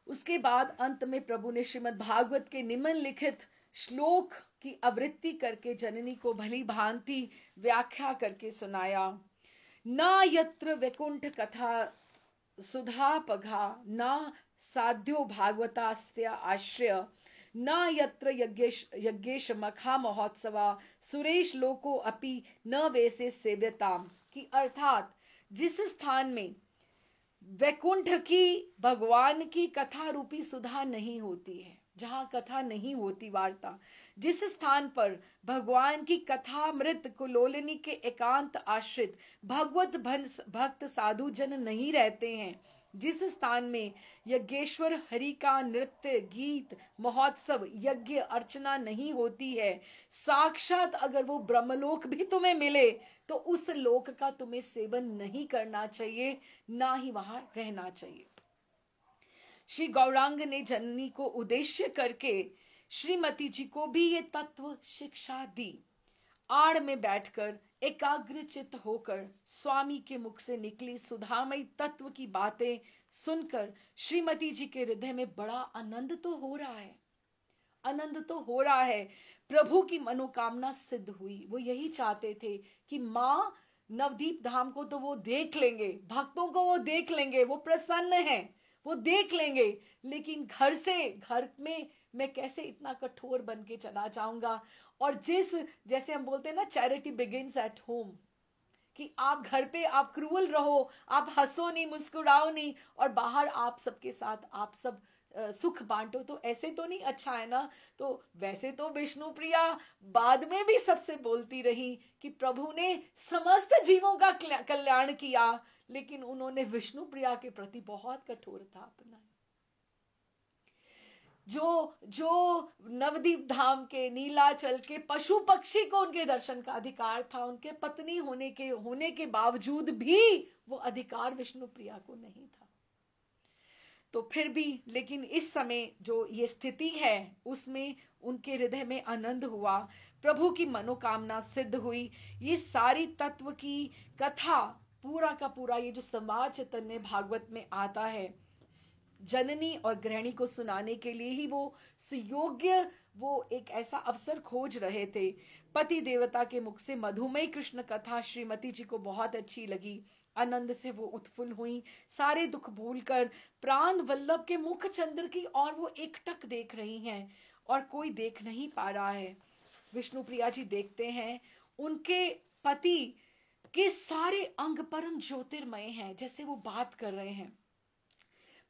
उसके बाद अंत में प्रभु ने श्रीमद् भागवत के निम्नलिखित श्लोक की आवृत्ति करके जननी को भली भांति व्याख्या करके सुनाया। ना यत्र वैकुंठ कथा सुधा पघा, ना साध्यो भागवतास्त्य आश्रय, न यत्र यज्ञेश मखा महोत्सवा सुरेश लोको अपि न वैसे सेव्यताम। की अर्थात जिस स्थान में वैकुंठ की भगवान की कथा रूपी सुधा नहीं होती है, जहां कथा नहीं होती वार्ता, जिस स्थान पर भगवान की कथा मृत कुलोलिनी के एकांत आश्रित भगवत भक्त साधु जन नहीं रहते हैं, जिस स्थान में यज्ञेश्वर हरि का नृत्य गीत महोत्सव यज्ञ अर्चना नहीं होती है, साक्षात अगर वो ब्रह्मलोक भी तुम्हें मिले तो उस लोक का तुम्हें सेवन नहीं करना चाहिए, ना ही वहां रहना चाहिए। श्री गौरांग ने जननी को उद्देश्य करके श्रीमती जी को भी ये तत्व शिक्षा दी। आड़ में बैठकर एकाग्रचित होकर स्वामी के मुख से निकली सुधामयी तत्व की बातें सुनकर श्रीमती जी के हृदय में बड़ा आनंद तो हो रहा है, आनंद तो हो रहा है। प्रभु की मनोकामना सिद्ध हुई। वो यही चाहते थे कि माँ नवदीप धाम को तो वो देख लेंगे, भक्तों को वो देख लेंगे, वो प्रसन्न हैं, वो देख लेंगे, लेकिन घर में मैं कैसे इतना कठोर बन के चला जाऊंगा। और जैसे हम बोलते हैं ना, चैरिटी बिगिंस एट होम, कि आप घर पे आप क्रूअल रहो, आप हंसो नहीं, मुस्कुराओ नहीं, और बाहर आप सबके साथ आप सब सुख बांटो, तो ऐसे तो नहीं अच्छा है ना। तो वैसे तो विष्णु प्रिया बाद में भी सबसे बोलती रही कि प्रभु ने समस्त जीवों का कल्याण किया, लेकिन उन्होंने विष्णु प्रिया के प्रति बहुत कठोरता अपनाई। जो नवदीप धाम के नीलाचल के पशु पक्षी को उनके दर्शन का अधिकार था, उनके पत्नी होने के बावजूद भी वो अधिकार विष्णु प्रिया को नहीं था। तो फिर भी, लेकिन इस समय जो ये स्थिति है उसमें उनके हृदय में आनंद हुआ, प्रभु की मनोकामना सिद्ध हुई। ये सारी तत्व की कथा पूरा का पूरा ये जो संवाद चैतन्य भागवत में आता है, जननी और गृहिणी को सुनाने के लिए ही वो सुयोग्य, वो एक ऐसा अवसर खोज रहे थे। पति देवता के मुख से मधुमय कृष्ण कथा श्रीमती जी को बहुत अच्छी लगी। आनंद से वो उत्फुल्ल हुई, सारे दुख भूलकर प्राण वल्लभ के मुख चंद्र की और वो एकटक देख रही हैं, और कोई देख नहीं पा रहा है। विष्णु प्रिया जी देखते हैं उनके पति के सारे अंग परम ज्योतिर्मय हैं, जैसे वो बात कर रहे हैं।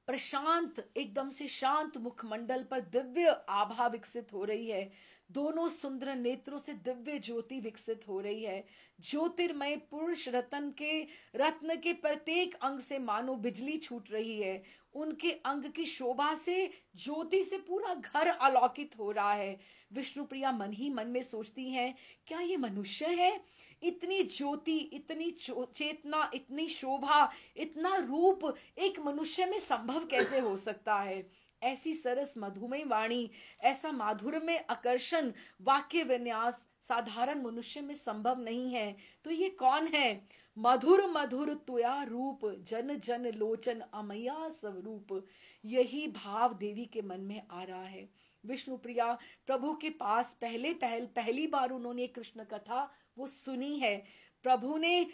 प्रशांत, एकदम से शांत मुखमंडल पर दिव्य आभा विकसित हो रही है, दोनों सुंदर नेत्रों से दिव्य ज्योति विकसित हो रही है। ज्योतिर्मय पुरुष रत्न के प्रत्येक अंग से मानो बिजली छूट रही है। उनके अंग की शोभा से ज्योति से पूरा घर आलोकित हो रहा है। विष्णु प्रिया मन ही मन में सोचती हैं, क्या ये मनुष्य है? इतनी ज्योति, इतनी चेतना, इतनी शोभा, इतना रूप एक मनुष्य में संभव कैसे हो सकता है? ऐसी सरस मधुमय वाणी, ऐसा माधुर्य में आकर्षण, वाक्य विन्यास साधारण मनुष्य में संभव नहीं है। तो ये कौन है? मधुर मधुर तुया रूप, जन जन लोचन अमया स्वरूप। यही भाव देवी के मन में आ रहा है। विष्णु प्रिया प्रभु के पास पहली बार उन्होंने कृष्ण कथा वो सुनी है। प्रभु ने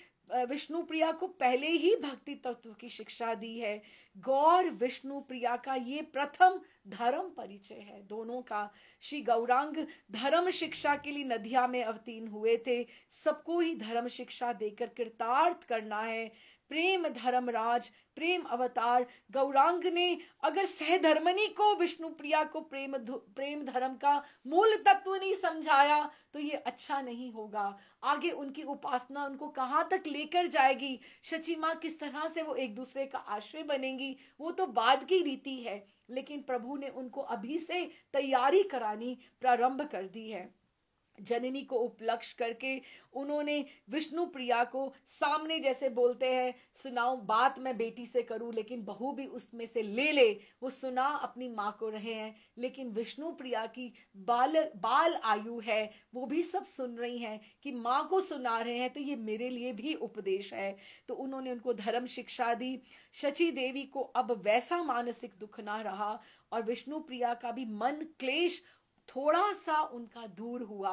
विष्णु प्रिया को पहले ही भक्ति तत्व की शिक्षा दी है। गौर विष्णु प्रिया का ये प्रथम धर्म परिचय है दोनों का। श्री गौरांग धर्म शिक्षा के लिए नदिया में अवतीर्ण हुए थे। सबको ही धर्म शिक्षा देकर कृतार्थ करना है। प्रेम धर्मराज, प्रेम अवतार गौरांग ने अगर सहधर्मनी को, विष्णु प्रिया को प्रेम धर्म का मूल तत्व नहीं समझाया तो ये अच्छा नहीं होगा। आगे उनकी उपासना उनको कहाँ तक लेकर जाएगी, शची माँ किस तरह से वो एक दूसरे का आश्रय बनेंगी, वो तो बाद की रीति है। लेकिन प्रभु ने उनको अभी से तैयारी करानी प्रारंभ कर दी है। जननी को उपलक्ष्य करके उन्होंने विष्णु प्रिया को सामने, जैसे बोलते हैं, सुनाओ बात मैं बेटी से करूं लेकिन बहू भी उसमें से ले ले, वो सुना अपनी माँ को रहे हैं। लेकिन विष्णु प्रिया की बाल आयु है, वो भी सब सुन रही हैं कि माँ को सुना रहे हैं तो ये मेरे लिए भी उपदेश है। तो उन्होंने उनको धर्म शिक्षा दी। शची देवी को अब वैसा मानसिक दुख ना रहा और विष्णु प्रिया का भी मन क्लेश थोड़ा सा उनका दूर हुआ।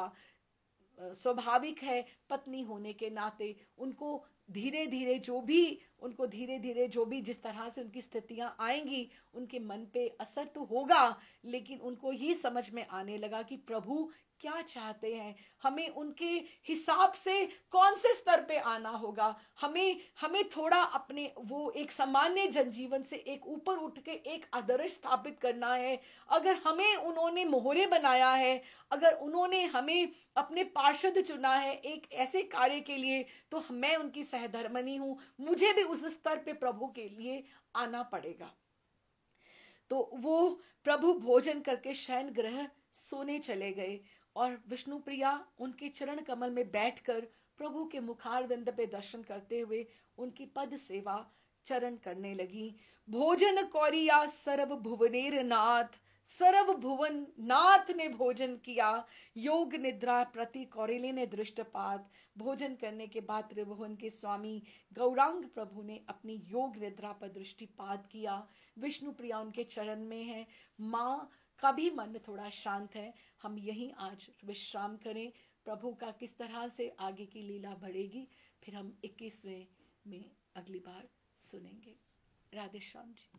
स्वाभाविक है, पत्नी होने के नाते उनको धीरे धीरे जो भी उनको धीरे धीरे जो भी जिस तरह से उनकी स्थितियां आएंगी उनके मन पे असर तो होगा, लेकिन उनको ये समझ में आने लगा कि प्रभु क्या चाहते हैं, हमें उनके हिसाब से कौन से स्तर पे आना होगा, हमें हमें थोड़ा अपने वो एक सामान्य जनजीवन से एक ऊपर उठ के एक आदर्श स्थापित करना है। अगर हमें उन्होंने मोहरे बनाया है, अगर उन्होंने हमें अपने पार्षद चुना है एक ऐसे कार्य के लिए, तो मैं उनकी सहधर्मनी हूं, मुझे भी उस स्तर पे प्रभु के लिए आना पड़ेगा। तो वो प्रभु भोजन करके शयन ग्रह सोने चले गए और विष्णुप्रिया उनके चरण कमल में बैठकर प्रभु के मुखारविंद पे दर्शन करते हुए उनकी पद सेवा चरण करने लगी। भोजन कौरिया सर्व भुवनेर नाथ, सर्व भुवन नाथ ने भोजन किया, योग निद्रा प्रति कौरिले ने दृष्टपात। भोजन करने के बाद त्रिभुवन के स्वामी गौरांग प्रभु ने अपनी योग निद्रा पर दृष्टिपात किया। विष्णु प्रिया उनके चरण में है, माँ का भी मन थोड़ा शांत है। हम यहीं आज विश्राम करें, प्रभु का किस तरह से आगे की लीला बढ़ेगी फिर हम 21वें में अगली बार सुनेंगे। राधे श्याम जी।